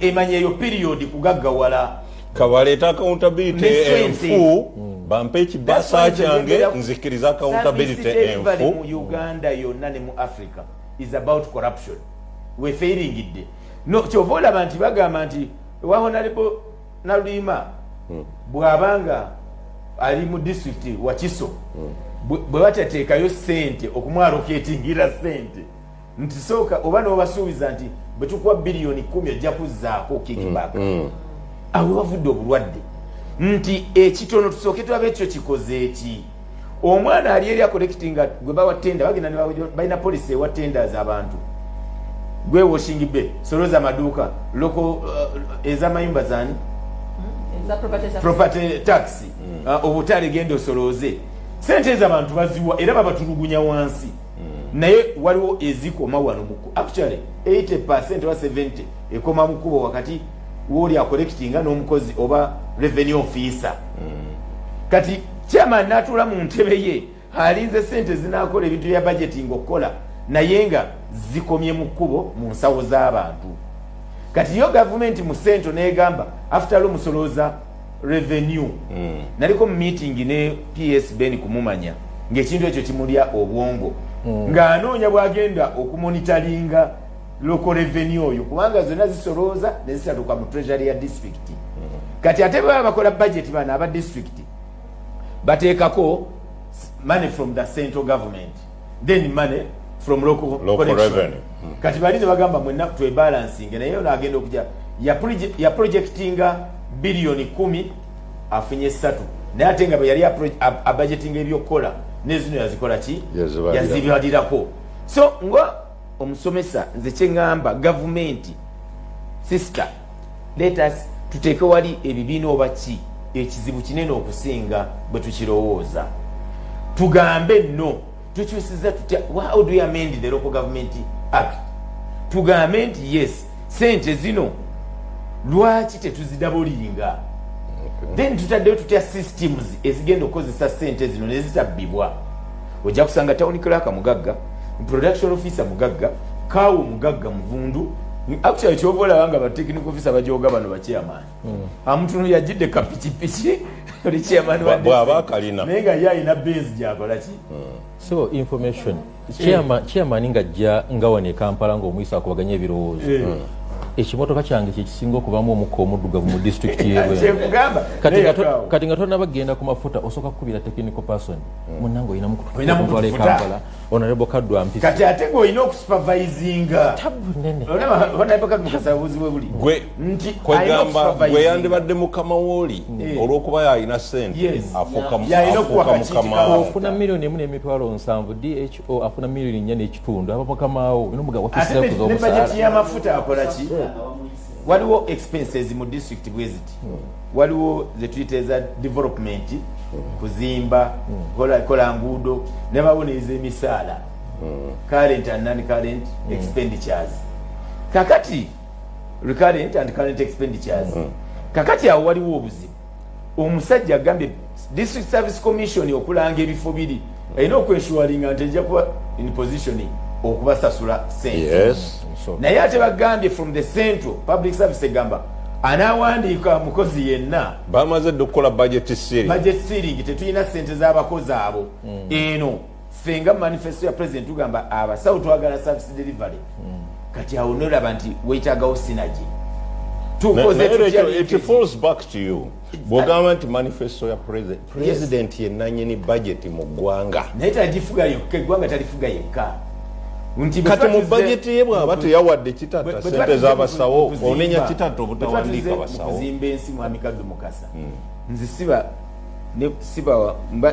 emanyeyo period kugaggawala kabaleta accountability enfu bampe ekibasa kyange nzikiriza accountability enfu mu Uganda yonna ne mu Africa is about corruption. We failing it. No chovola bantu bagamba nti wa honorable Nalima bwabanga ali mu district wa Kiso bwe batateekayo sente okumwaloketingira sente nti soka oba n'obasuubiza nti bwe tukuwa biliyoni 10 ojja kuzzaako kickback awo wavudde obulwadde nti ekitono tusooke tulabe ekyo kikoze eki omwana ali eri akollectinga gwe bawa tenda bagenda balina policy ewa tenders abantu gwe washing bay soloza maduuka loko ez'amayumba zani property tax obutale genda osoloze sente z'abantu baziwa era babatulugunya wansi naye waliwo ezikoma wano muku actually 80% wa 70 ekoma mukubo wakati woli acollectinga n'omukozi oba revenue officer kati chairman natula mu ntebe ye alinze sente zinakola ebintu bya budgeting okukola naye nga zikomye mukubo mu nsawo z'abantu kati yo government mu centro negamba after all musoloza revenue naliko meeting ne PS Ben kumumanya ng'ekintu ekyo kimulya obwongo ng'anoonya bwagenda okumonitoringa local revenue oyo kubanga zonna zisoloza ne zisatuka mu treasury ya district kati ate baba bakola budget bana aba district bateekako money from the central government then money from local revenue kati bali bagamba mwenna twe balancing naye agenda okuja ya projectinga biliyoni 10 afunye 3 naye ate nga yali a budgeting ebyokola nezino yazikola ki yazibalirako so ngo omusomesa nze kyengamba government sister let us tuteeke wali ebibiina oba ki ekizibu kinene okusinga bwe tukirowooza tugambe no tukyusiza tutya how do we amend the local government act tugambe nti yes sente zino lwaki tetuzidabulinga then tutaddeyo tutya systems ezigenda okukozesa sente zino nezitabbibwa ojja kusanga town clerk mugagga production officer mugagga kawo mugagga muvundu actually kyobola wanga ba technical officer bajoga bano ba chairman amuntu yajidde kapichipichi oli chairman wa bwaba kalina nenga yaina base jakola ki so information chairman ngajja ngawane Kampala ngo omuyisa akubaganya ebirowoozo ekimotoka kyange kyekisinga okubamu omuko omuddugavu mu district yewe kati nga tonna bagenda ku mafuta osoka kukubira technical person munango ina mukutwala Kampala honorable Kadwa mpisi kati ate go ina okusupervisinga tabu nene honorable Kadwa mukasabuzi we buli gwe nti kwegamba gwe yandibadde mukama woli olwokuba yayina sente afuka mukama ofuna miliyoni 4.7 DHO afuna miliyoni 4.5 aba mukamawo ino mugabo kisa kuzomusala budget ya mafuta akola ki waliwo expenses mu district bweziti waliwo ze tuyiteza development kuzimba kola ngudo ne baboneza emisala current and non current expenditures kakati recurrent and current expenditures kakati awo waliwo obuzibu omusajja agambye district service commission okulanga ebifo biri erina okwenshuwalinga nti ejja kuba in position okubasasula sente yes naye ate bagambye from the central public service egamba anawandiika mukozi yenna bamaze okukola budget sealing tetulina sente z'abakozi abo eno fenga manifesto ya president tugamba abasawo twagala service delivery kati awo nolaba nti weetagawo synergy it falls back to you bwogamba nti manifesto ya president yenanyini budget mu ggwanga naye talifuga yokka eggwanga talifuga yekka kati mu budget ye bwaba teyawadde kitata sente z'abasawo onenya kitata obutawandiika basawo kuzimba ensi mwami Kaddu Mukasa nzi siba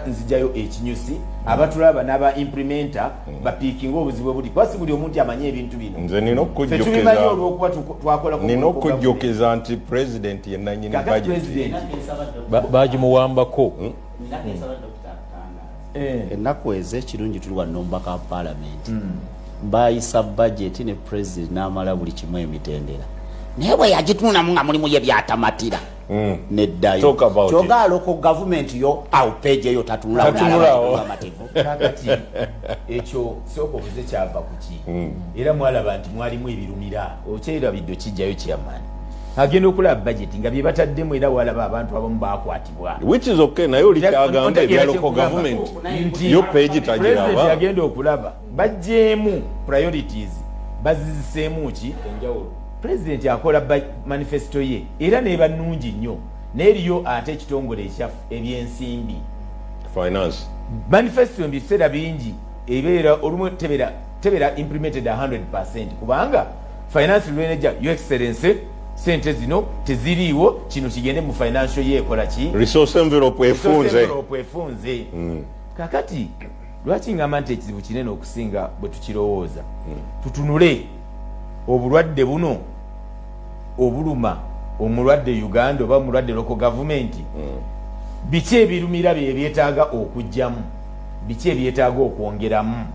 nzijayo ekinyusi abatulaba n'aba implementer bapiikinga obuzibu buli kwasi buli omuntu amanye ebintu bino nze nina okujjukiza nti president yenanyini budget bagimuwambako ennaku ezo ekirungi tuli wano mbaka parliament bayisa budget ne president n'amala buli kimu emitendera naye bwe yagituunamu nga mulimu ye byatamatira neddayo Talk about kyoga local government yo awo page yo tatunulawo kakati ekyo sooka obuze kyava kuki era mwalaba nti mwalimu ebirumira okyerabidde kijjayo kyamaani agenda okulaba budget nga bye bataddemu era walaba abantu abamu bakwatibwa which is okay naye oli kyagamba ebya local government yo page tajiraba agenda okulaba bajjeemu priorities baziziseemu ki enjawulo president akola manifesto ye era neba nnungi nnyo n'eriyo ate ekitongole ebyensimbi finance manifesto mbiseera bingi ebeera olumu tebera implemented 100% kubanga finance manager your excellency sente zino teziriiwo kino kigende mu financial year ekola ki resource envelope efunze kakati lwaki ngamba nti ekizibu kinene okusinga bwe tukirowooza tutunule obulwadde buno obuluma omulwadde Uganda oba omulwadde local government biki ebirumira bye byetaaga okujjamu biki ebyetaaga okwongeramu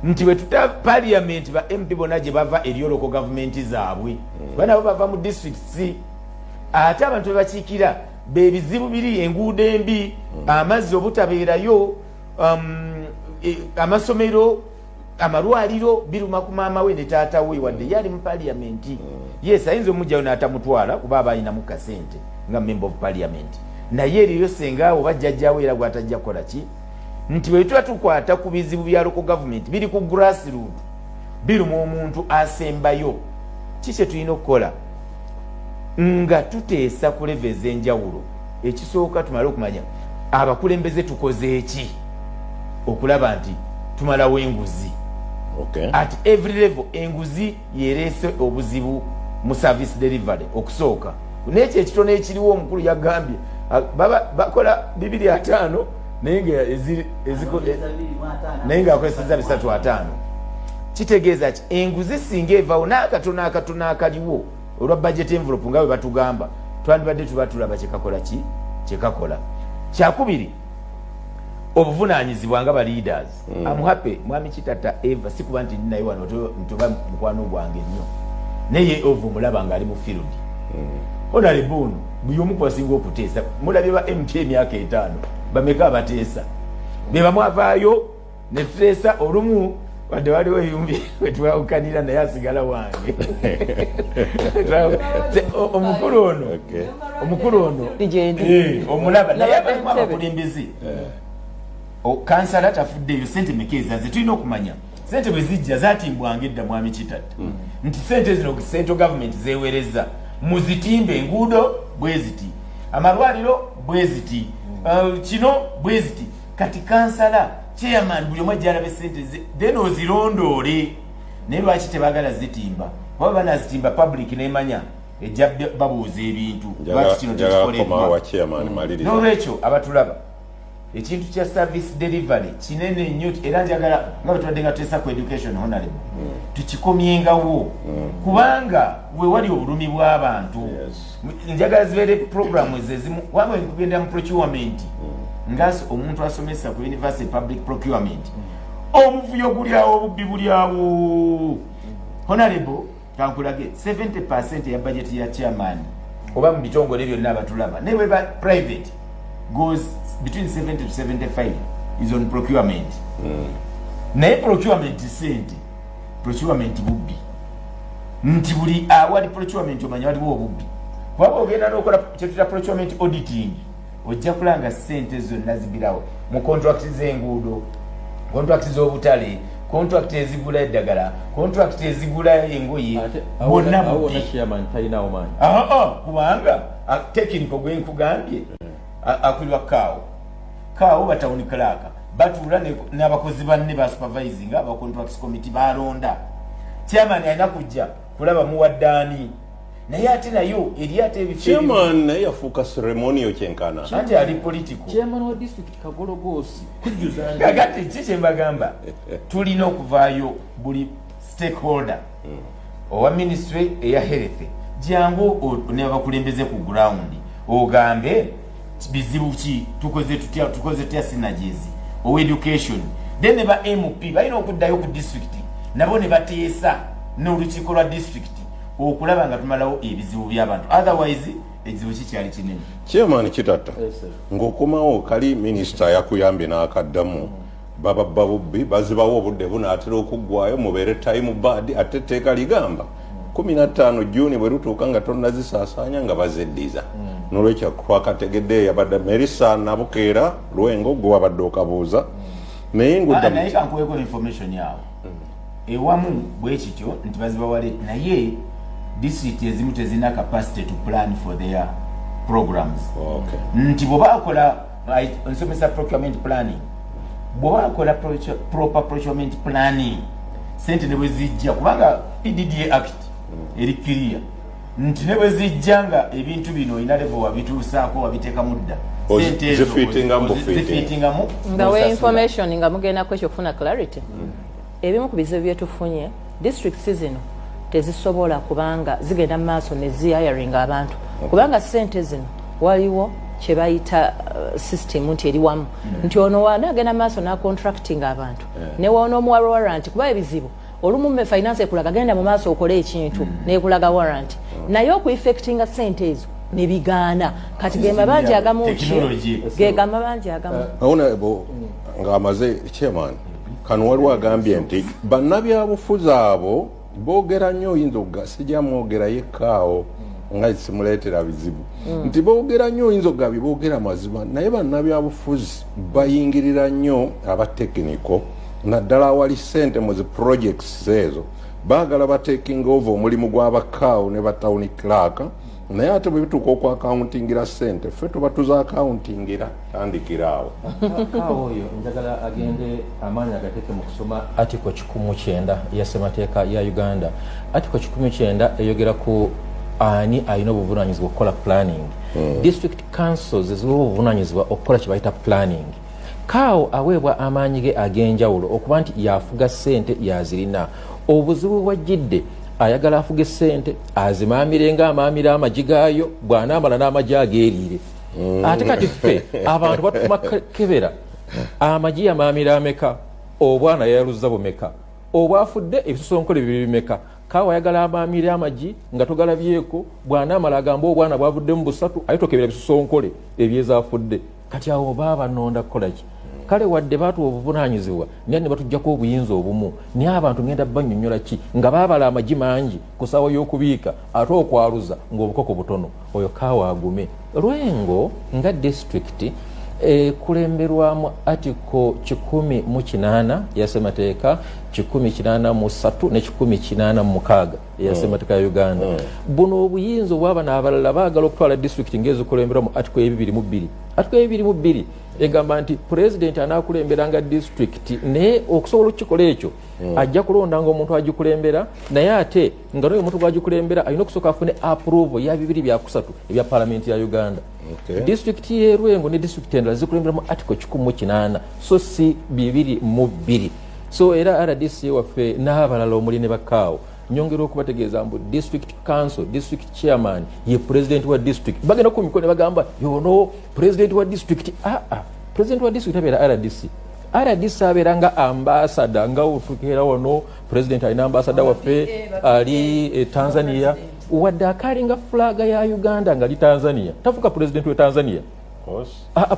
nti bwe tuta parliament ba MP bona gye bava eriyo local government zaabwe bana bava mu districts ate abantu bebakiikira bebizibu biri enguudo embi amazzi obutabeerayo amasomero amalwaliro biruma ku maama we ne taata we wadde yali mu parliament yes ayinza omujjayo n'atamutwala kuba abayina mu kasente nga member of parliament naye eriyo senga abo bajjajjawe era gwatajja kola ki nti bwe tuba tukwata ku bizibu bya local government biri ku grassroot biruma omuntu asembayo kiki tulina okukola nga tuteesa ku leve ez'enjawulo ekisooka tumale okumanya abakulembeze tukoze eki okulaba nti tumalawo enguzi at every level enguzi yereese obuzibu mu service delivery okusooka n'ekyo ekitono ekiriwo omukulu yagambye bakola 250 naye ng'akozeseza 350 kitegeeza ki enguzi singa evaawo n'akatono akaliwo olwa budget envelope nga bwe batugamba twandibadde tuba tulaba kyekakola kyakubiri obuvunaanyizibwa nga ba leaders amuhape mwami kitata eva sikuba nti naye wano ntoba mukwano gwange nnyo naye ovo mulaba ng'ali mu field honorable ono buli omu kwasinga okuteesa mulabye ba MT emyaka 5 bameka abateesa be bamwavaayo ne tuteesa olumu wadde waliwo eyumbi wetwawukanira naye asigala wange omukulu ono omulaba naye abalimu abakulembeze kansala tafuddeyo sente meka ezaze tulina okumanya sente bwe zijja zatimbwanga edda mwami kitata nti sente zino central government zeewereza muzitimbe enguudo bwe ziti amalwaliro bwe ziti kino bwe ziti kati kansala chairman buli omu ajja alabe sente ze then ozirondoole naye lwaki tebaagala zitimba oba banazitimba public nemanya ejja babuuza ebintu lwaki kino tekikoleddwa n'olwekyo abatulaba ekintu kya service delivery kinene nnyo era njagala nga bwe tubadde nga tuteesa ku education honorable tukikomyengawo kubanga we wali obulumi bw'abantu njagala zibeere programu ezezimu wamwe kugenda mu procurement ngasi omuntu asomesa ku university public procurement omuvuyo gulyawo obubbi bulyawo honorable kankulage 70% ya budget ya chairman oba mu bitongole byonna abatulaba naye bwe private goes between 70 to 75 is on procurement naye procurement sente procurement bubbi nti buli awali procurement omanya waliwo obubbi waba ogenda n'okola kyetuta procurement auditing ojja kulanga sente zonna zibirawo mu contract z'enguudo contract z'obutale contract ezigula eddagala contract ezigula engoye bonna bubbi kubanga technical gwe nkugambye akulwa kaawo batawuni clerk batuula n'abakozi banne ba supervising aba contracts committee balonda chairman alina kujja kulaba muwaddaani naye ate nayo eri ate chairman naye yafuuka ceremonial kyenkana anti ali political chairman wa district Kagologosi kakati kiki mbagamba tulina okuvaayo buli stakeholder owa ministry eya health jangu n'abakulembeze ku ground ogambe bizibu ki tukoze tutya synergies owa education then ba MP balina okuddayo ku district nabo ne bateesa n'olukiiko lwa district okulaba nga tumalawo ebizibu by'abantu otherwise ekizibu kikyali kinene chairman kitata ng'okomawo kali minisita yakuyambye n'akaddamu baba babubbi bazibawo obudde bunaatera okuggwayo mubeere time bad ate etteeka ligamba 15 Juni bwe lutuuka nga tonnazisaasaanya nga bazeddiza n'olwekyo twakategedde yabadde Merisa Nabukeera Lwengo gwe wabadde okabuuza naye kankuweeko information yaabwe ewamu bwe kityo nti bazibawale naye district ezimu tezina capacity to plan for their programs nti bwe bakola nsomesa procurement planning bwe bakola proper procurement planning sente ne bwe zijja kubanga PDDA Act eri clear nti ne bwe zijja nga ebintu bino olina level wabituusaako wabiteeka mudda sente ezo zifiitingamu nga we information nga mugenda kwekyo kufuna clarity ebimu ku bizibu byetufunye districts zino tezisobola kubanga zigenda mu maaso ne ziyayaringa abantu kubanga sente zino waliwo kye bayita system nti eri wamu nti ono wanaagenda mu maaso n'acontracting abantu ne wonoomuwa warrant kuba ebizibu olumu finance ekulaga genda mu maaso okole ekintu n'ekulaga warrant naye okueffectinga sente ezo ne bigaana kati ge mabanja agamu ge gamabanja agamu honorable ng'amaze chairman kano waliwo agambye nti bannabyabufuzi abo boogera nnyo oyinza sijja mwogera yekkaawo nga simuleetera bizibu nti boogera nnyo oyinza ogabi boogera mazima naye bannabyabufuzi bayingirira nnyo abatekiniko naddala awali ssente mu zi projects ezo baagala bateking over omulimu gw'abakaawo ne batawuni clerk naye ate bwe bituuka okwacountingira ssente ffe tuba tuzacountingira tandikira awo kaawo oyo njagala agende amaanyi agateeke mu kusoma article 19 ya ssemateeka ya Uganda. Article 19 eyogera ku ani alina obuvunaanyizibwa okukola planning. District councils ziwa obuvunaanyizibwa okukola kye bayita planning. Kaawo aweebwa amaanyi ge ag'enjawulo okuba nti yafuga ssente yazirina. Obuzibu bwajjidde ayagala afuge ssente azimaamire ng'amaamira amagi gaayo bw'anaamala n'amagi ageeriire ate kati ffe abantu batuma kebera amagi yamaamira ameka obwana yayaluzza bumeka obwafudde ebisusonkole bibiri bimeka kaawa ayagala amaamire amagi nga togalabyeko bw'anaamala agamba obwana bwavuddemu busatu aye tokebera ebisusonkole ebyezaafudde kati awo baaba nonda kukolaki kale wadde baatuwa obuvunaanyizibwa naye ne batuggyako obuyinza obumu naye abantu ngenda bannyonnyola ki nga baabala amagi mangi ku ssaawa y'okubiika ate okwaluza ng'obukoko butono oyo kaawa agume Lwengo nga district kulemberwamu article 18 ya ssemateeka 183 ne 186 ya ssemateeka ya Uganda. Buno obuyinza obwaba n'abalala baagala okutwala district ng'ezikulemberwamu article 22 article 22 egamba nti president anaakulemberanga district naye okusobola okukikola ekyo ajja kulondanga omuntu agikulembera naye ate nga n'oyo omuntu gwagikulembera alina okusooka afune approval ya 2 ebya parliament ya Uganda. District ye Lwengo ne district endala zikulemberamu article 18 so si 22. So era RDC waffe n'abalala omuli ne bakaawo nyongera okubategeeza mbu district council district chairman ye president wa district bagenda ku mikono bagamba yono president wa district president wa district abeera RDC abeera nga ambassador nga utukera wono president alina ambassador waffe ali Tanzania wadde akalinga flaga ya Uganda nga ali Tanzania tafuka president wa Tanzania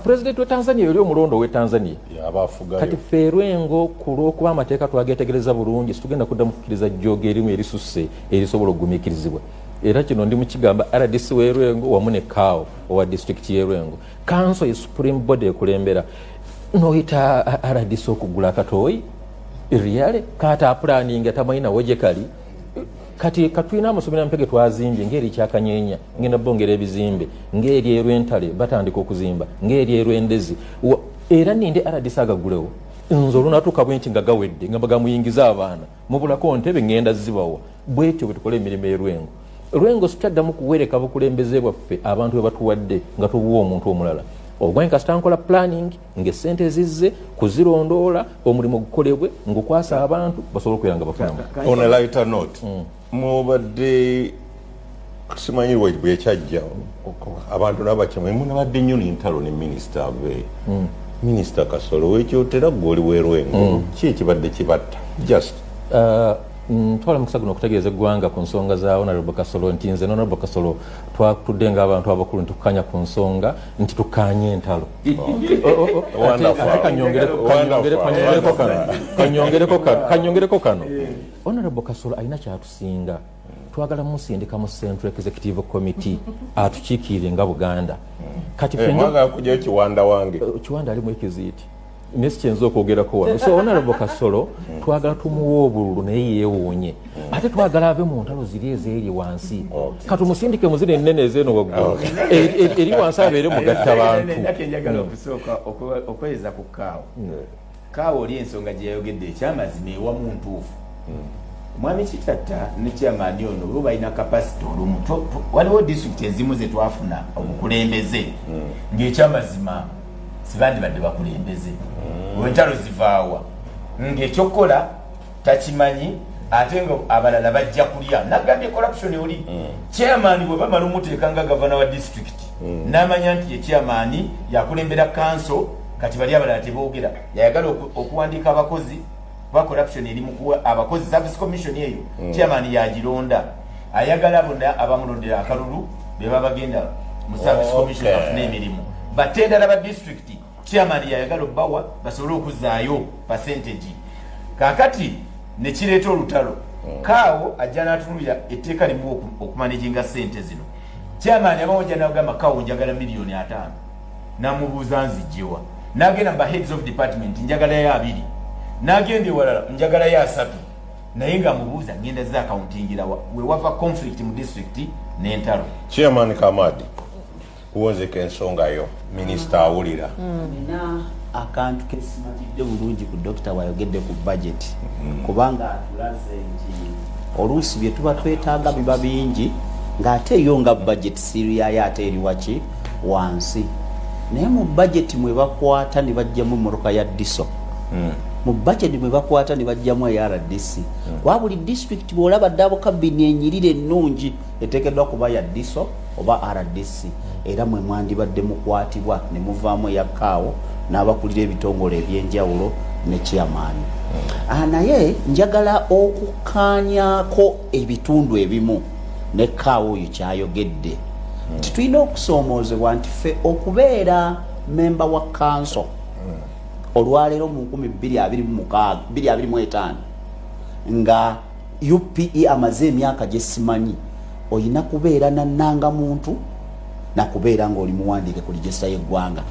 president wa Tanzania yali omulondo we Tanzania yabafugayo kati ffe Lwengo kulw'okuba amateeka twagetegereza bulungi situgenda kudda mu kukkiriza jjooga erimu erisusse erisobola okugumiikirizibwa era kino ndi mukigamba RDC we Lwengo wamu ne kaawo owa district ye Lwengo council ye supreme body ekulembera noyita RDC okugula akatooyi really kata planning atamayina woje kali kati katulina amasomero ampege twazimbye ngeri kyakanyeenya ngenda bongera ebizimbe ngeri erwentale batandika okuzimba ngeri erwendezi era ninde RDC agagulewo nzo lunatuuka bwenti nga gawedde nga bagamuyingiza abaana mubulako ntebe ngenda zibawa bwetyo bwe tukola emirimu y'Lwengo. Lwengo sitaddamu kuwereka bukulembeze bwaffe abantu bwe batuwadde nga tubuwa omuntu omulala ogwenka sitankola planning ng'essente zizze kuzirondoola omulimu gukolebwe ng'okwasa abantu basobole okuyanga bafunamu. On a lighter note mubadde simanyirwa bwe kyajja abantu n'abakyama munabadde nnyo n'entalo ne minisita abe minisita Kasolo wekyotera gwoli we Lwengo ki ekibadde kibatta just twala mukisa guno okutegeeza eggwanga ku nsonga za Honorable Kasolo nti nze Honorable Kasolo twatudde ng'abantu abakulu ntukanya ku nsonga nti tukanye entalo. Kanyongereko kano. Honorable Kasolo alina kyatusinga. Twagala musindika mu Central Executive Committee atukiikirire nga Buganda. Kati mwagala kujja Kiwanda wange. Kiwanda ali mu ekiziti. Nesi kyenzo okwogerako wano. So Honorable Kasolo twagala tumuwa obululu naye yeewuunye. Ate twagala ave mu ntalo ziri ezeeri wansi. Kati musindike muzire ennene ezeeno waggulu. Eri wansi abeere mugatta bantu. Nake njagala okusooka okweza ku Kaawo. Kaawo oli ensonga gye yayogedde ekyamazima ewamu ntuufu. Mwami Kitatta ne chairman ono bo balina capacity olumu. Waliwo district ezimu ze twafuna obukulembeze ng'ekyamazima sibandi badde bakulembeze. Wentalo zivaawa ng'ekyokola takimanyi ate nga abalala bajja kulya. Nagambye corruption oli chairman bwe bamala omuteeka nga gavana wa district n'amanya nti ye chairman yakulembera council kati bali abalala teboogera yayagala okuwandiika abakozi ba corruption eri mukuwa abakozi service commission eyo chairman yagironda ayagala bonna abamulondera akalulu beba bagenda mu service commission afune emirimu batenda ba district chairman yayagala bawa basobole okuzaayo percentage kakati ne kireeta olutalo Kaawo ajana atulira etteeka limu okumanaginga sente zino chairman yabawoja n'agamba Kaawo njagala milioni 5 namubuuza nzijjewa n'agenda ba heads of department njagala ya 2 n'agenda ewalala njagala ya 3 naye nga mubuuza ngenda za accountingira we wava conflict mu district n'entalo. Chairman Kamadi uwozeka ensonga yo minister awulira akantu kesimatidde bulungi ku dokita wayogedde ku budget kubanga atulaze nti oluusi bye tuba twetaaga biba bingi ng'ate yo nga budget siriyayo ate eri waki wansi naye mu budget mwe bakwata ne bajjamu emmoroka ya diso mu budget mwe bakwata ne bajjamu eya RDC kwa buli district bw'olaba ddabo kabini enyirire ennungi eteekeddwa kuba ya diso oba RDC era mwe mwandibadde mukwatibwa ne muvaamu eya Kaawo n'abakulira ebitongole ebyenjawulo ne chairman. Naye njagala okukaanyako ebitundu ebimu ne Kaawo oyo kyayogedde titulina okusoomoozebwa nti ffe okubeera memba wa council olwaleero mu 2025 nga UPE amaze emyaka gye simanyi oyina kubeera na nnangamuntu nakubeera ng'oli muwandiike ku register y'eggwanga.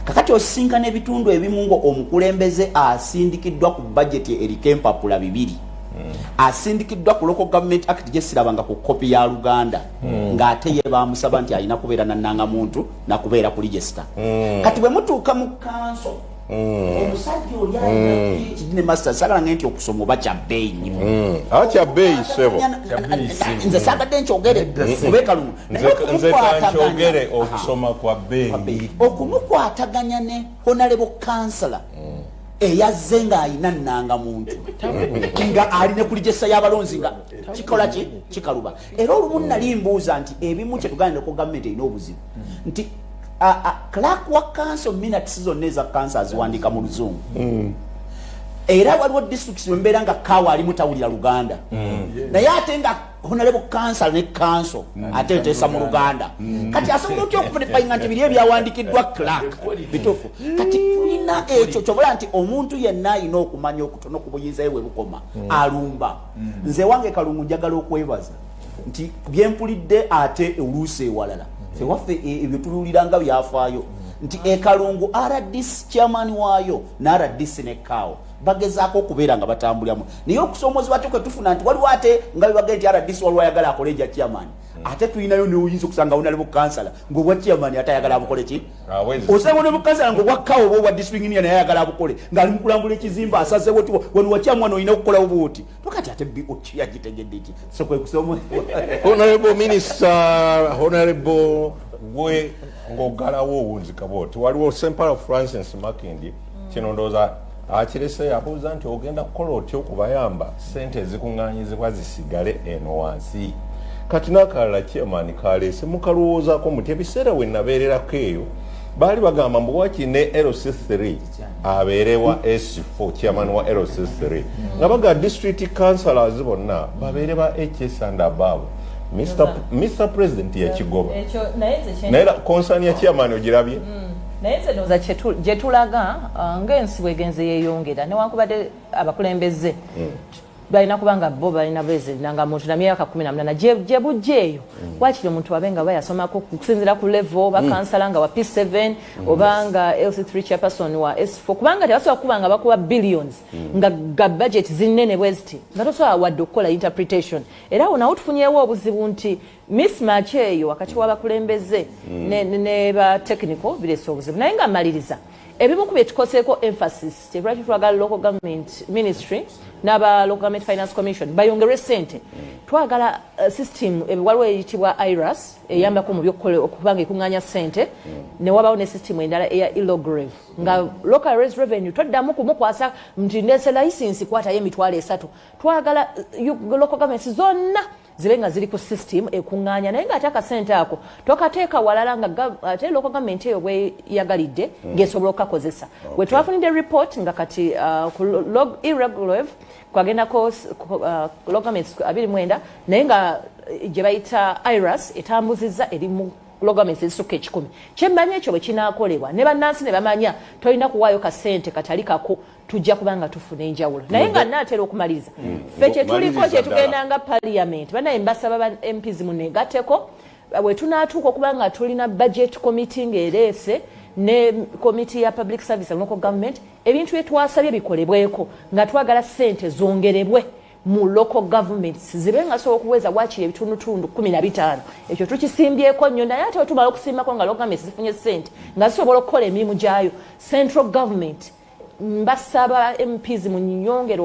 Kakati osisinkana ebitundu ebimu ngo omukulembeze asindikiddwa ku budget eriko empapula 2 asindikiddwa ku Local Government Act gye sirabanga ku kopi ya Luganda ng'ate ye baamusaba nti alina kubeera na nnangamuntu nakubeera ku register. Kati bwe mutuuka mu council omusajja oli alina PhD master sagala ngenti okusoma oba kya bbeeyi nnyo kya bbeeyi sebo nze sagadde nkyogere obeekalungu nze kankyogere okusoma kwa bbeeyi okumukwataganya ne honorable councillor eyazze ng'alina nnangamuntu nga alina ku ligesa y'abalonzi nga kikola ki kikaluba. Era olumu nali mbuuza nti ebimu kye tuganira ku gavumenti erina obuzibu nti clerk wa council minutes zonna eza council aziwandiika mu Luzungu era waliwo district mbeera nga Kaawo ali mutawulira Luganda naye ate nga honorable council ne council ate nteesa mu Luganda kati asobola otya okuverifyinga nti biri ebyawandikiddwa clerk bituufu. Kati tulina ekyo kyobola nti omuntu yenna alina okumanya okutono ku buyinza bwe bukoma alumba. Nze wange Kalungu njagala okwebaza nti byempulidde ate oluusi ewalala waffe ebyo tululiranga byafaayo nti Kalungu RDC chairman waayo na RDC ne Kaawo bagezaako okubeera nga batambulyamu naye okusoomoozebwa kwe tufuna nti waliwo ate nga bebagee nti RDC waliwo ayagala akole eja chairman ate tulinayo neoyinza okusanga honorable councillor ng'obwa chairman ate ayagala abukole ki osanga honorable councillor ng'obwa Kaawo oba obwa district union naye ayagala abukole ng'ali mu kulambula ekizimba asazewo ti wano wa chairman olina okukolawo bwoti tokati ate yagitegedde ki so kwe kusoomoozebwa honorable minister honorable gwe ng'ogalawo owunzika bwoti waliwo Sempala Francis Makindi kino ndowooza akirese abuuza nti ogenda kukola otya okubayamba sente ezikuŋŋaanyizibwa zisigale eno wansi. Kati n'akalala chairman kaleese mukalowoozaako muti ebiseera we nabeererako eyo baali bagamba mbwaki ne LC3 abeerewa S4 chairman wa LC3 nga baga district councillors bonna babeerewa HS and above. Mr. President yakigoba naye concern ya chairman ogirabye naye nze ndowooza gye tulaga ng'ensi bwegenze yeeyongera newankubadde abakulembeze balina kubanga bo balina beezerina nga muntu na myaka 18 gye bujja eyo wakiri omuntu wabe nga bayasomako okusinziira ku level oba kansala nga wa P7 oba nga LC3 chairperson wa S4 kubanga tebasobola kuba nga bakuba billions nga budget zinnene bweziti nga tosobola wadde okukola interpretation era awo nawo tufunyeewo obuzibu nti mismatch eyo wakati w'abakulembeze ne ba technical bireese obuzibu naye nga maliriza ebimu ku bye tukoseeko emphasis kyebulaki twagala local government ministry n'aba local government finance commission bayongere ssente twagala system waliwo eyitibwa IRAS eyambako mu byokkola okubanga ekuŋŋaanya ssente ne wabawo ne system endala eya ilograve nga local raise revenue toddamu kumukwasa nti ndese license kwatayo emitwalo 3 twagala local government zonna zibe nga ziri ku system ekuŋŋaanya naye ng'ate akasente ako tokateeka walala nga ate local government eyo bwe yagalidde ng'esobola okukakozesa we twafunidde report nga kati ku irregular kwagendako local governments 29 naye nga gye bayita IRAS etambuzizza eri mu logaments ezisukka 10 kyemmanyi ekyo bwe kinaakolebwa ne bannansi ne bamanya tolina kuwaayo kasente katali kako tujja kubanga tufuna enjawulo naye nga naatera okumaliriza ffe kyetuliko kyetugenda nga parliament banaye mbasaba ba MPs muneegatteko bwe tunaatuuka okubanga tulina budget committee ng'ereese ne committee ya public service and local government ebintu byetwasabye bikolebweko nga twagala ssente zongerebwe mu local governments zibe nga sobola okuweza wakiri ebitundutundu 15 ekyo tukisimbyeko nnyo naye ate wetumala okusimbako nga local governments zifunye ssente nga zisobola okukola emirimu gyayo central government mbasaba MPs munyongere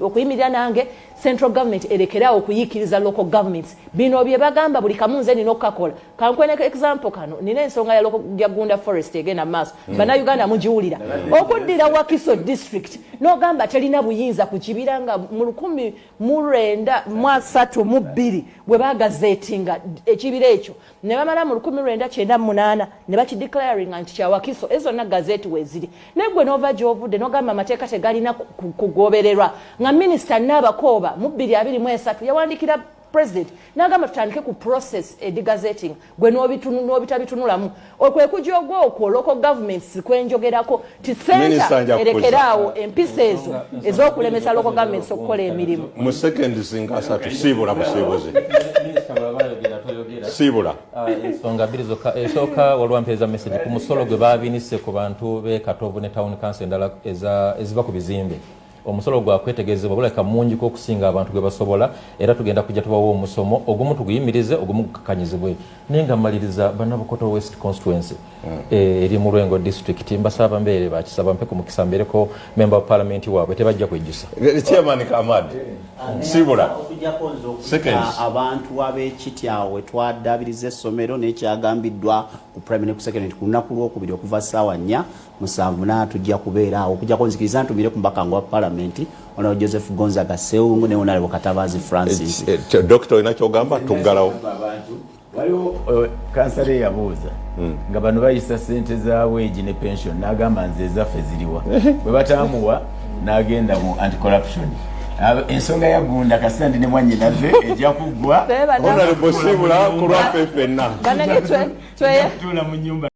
okuyimirira nange central government erekeraawo okuyiikiriza local governments bino bye bagamba buli kamu nze nina okukakola kankwene example kano nina ensonga ya Gunda Forest egenda maaso bannayuganda mugiwulira okuddira Wakiso district n'ogamba telina buyinza ku kibira nga mu 1932 bwe bagazeetinga ekibira ekyo ne bamala mu 1998 ne bakideclaring nti kya Wakiso ezo na gazeti weziri negwe nova gy'ovudde n'ogamba amateeka tegalina kugobererwa nga minisita n'abakooba mu 2023 yawandikira president n'agamba tutandike ku process edigazetting gwe n'obitabitunulamu okwekujja ogwokwo local governments kwenjogerako ti center erekeraawo empisa ezo ez'okulemesa local governments okukola emirimu mu seconds nga 3 siibula busiibuzi siibula ensonga bbiri zokka esooka waliwo mpeeza message ku musolo gwe baabinise ku bantu b'e Katovu ne town council endala eziva ku bizimbe omusolo gwa kwetegerezebwa bulaka mungi ko okusinga abantu gwe basobola era tugenda kujja tubawo omusomo ogumu tuguyimirize ogumu gukakanyizibwe nenga maliriza Banabukoto West constituency eri mu Lwengo district mbasaba mbeere bakisaba mpeko mukisambireko member of parliament waabwe tebajja kwejjusa chairman Kamad sibula seconds abantu ab'ekityawe twadabiriza essomero n'ekyagambiddwa ku primary ku secondary ku lunaku lwokubiri okuva ssaawa 4 7 tujja kubeera awo okujja konzikiriza ntumire ku mbaka wa parliament ono Joseph Gonzaga Seungu ne Honorable Katabazi Francis doctor inakyogamba tuggalawo waliwo kansale yabuuza nga bano bayisa ssente za wage ne pension n'agamba nze ezaffe ziriwa bwe batamuwa n'agenda mu anti-corruption ensonga ya Gunda kasandi ne mwannyinaze ejja kuggwa Honorable Sibula ku lwaffe ffenna banange tula mu nnyumba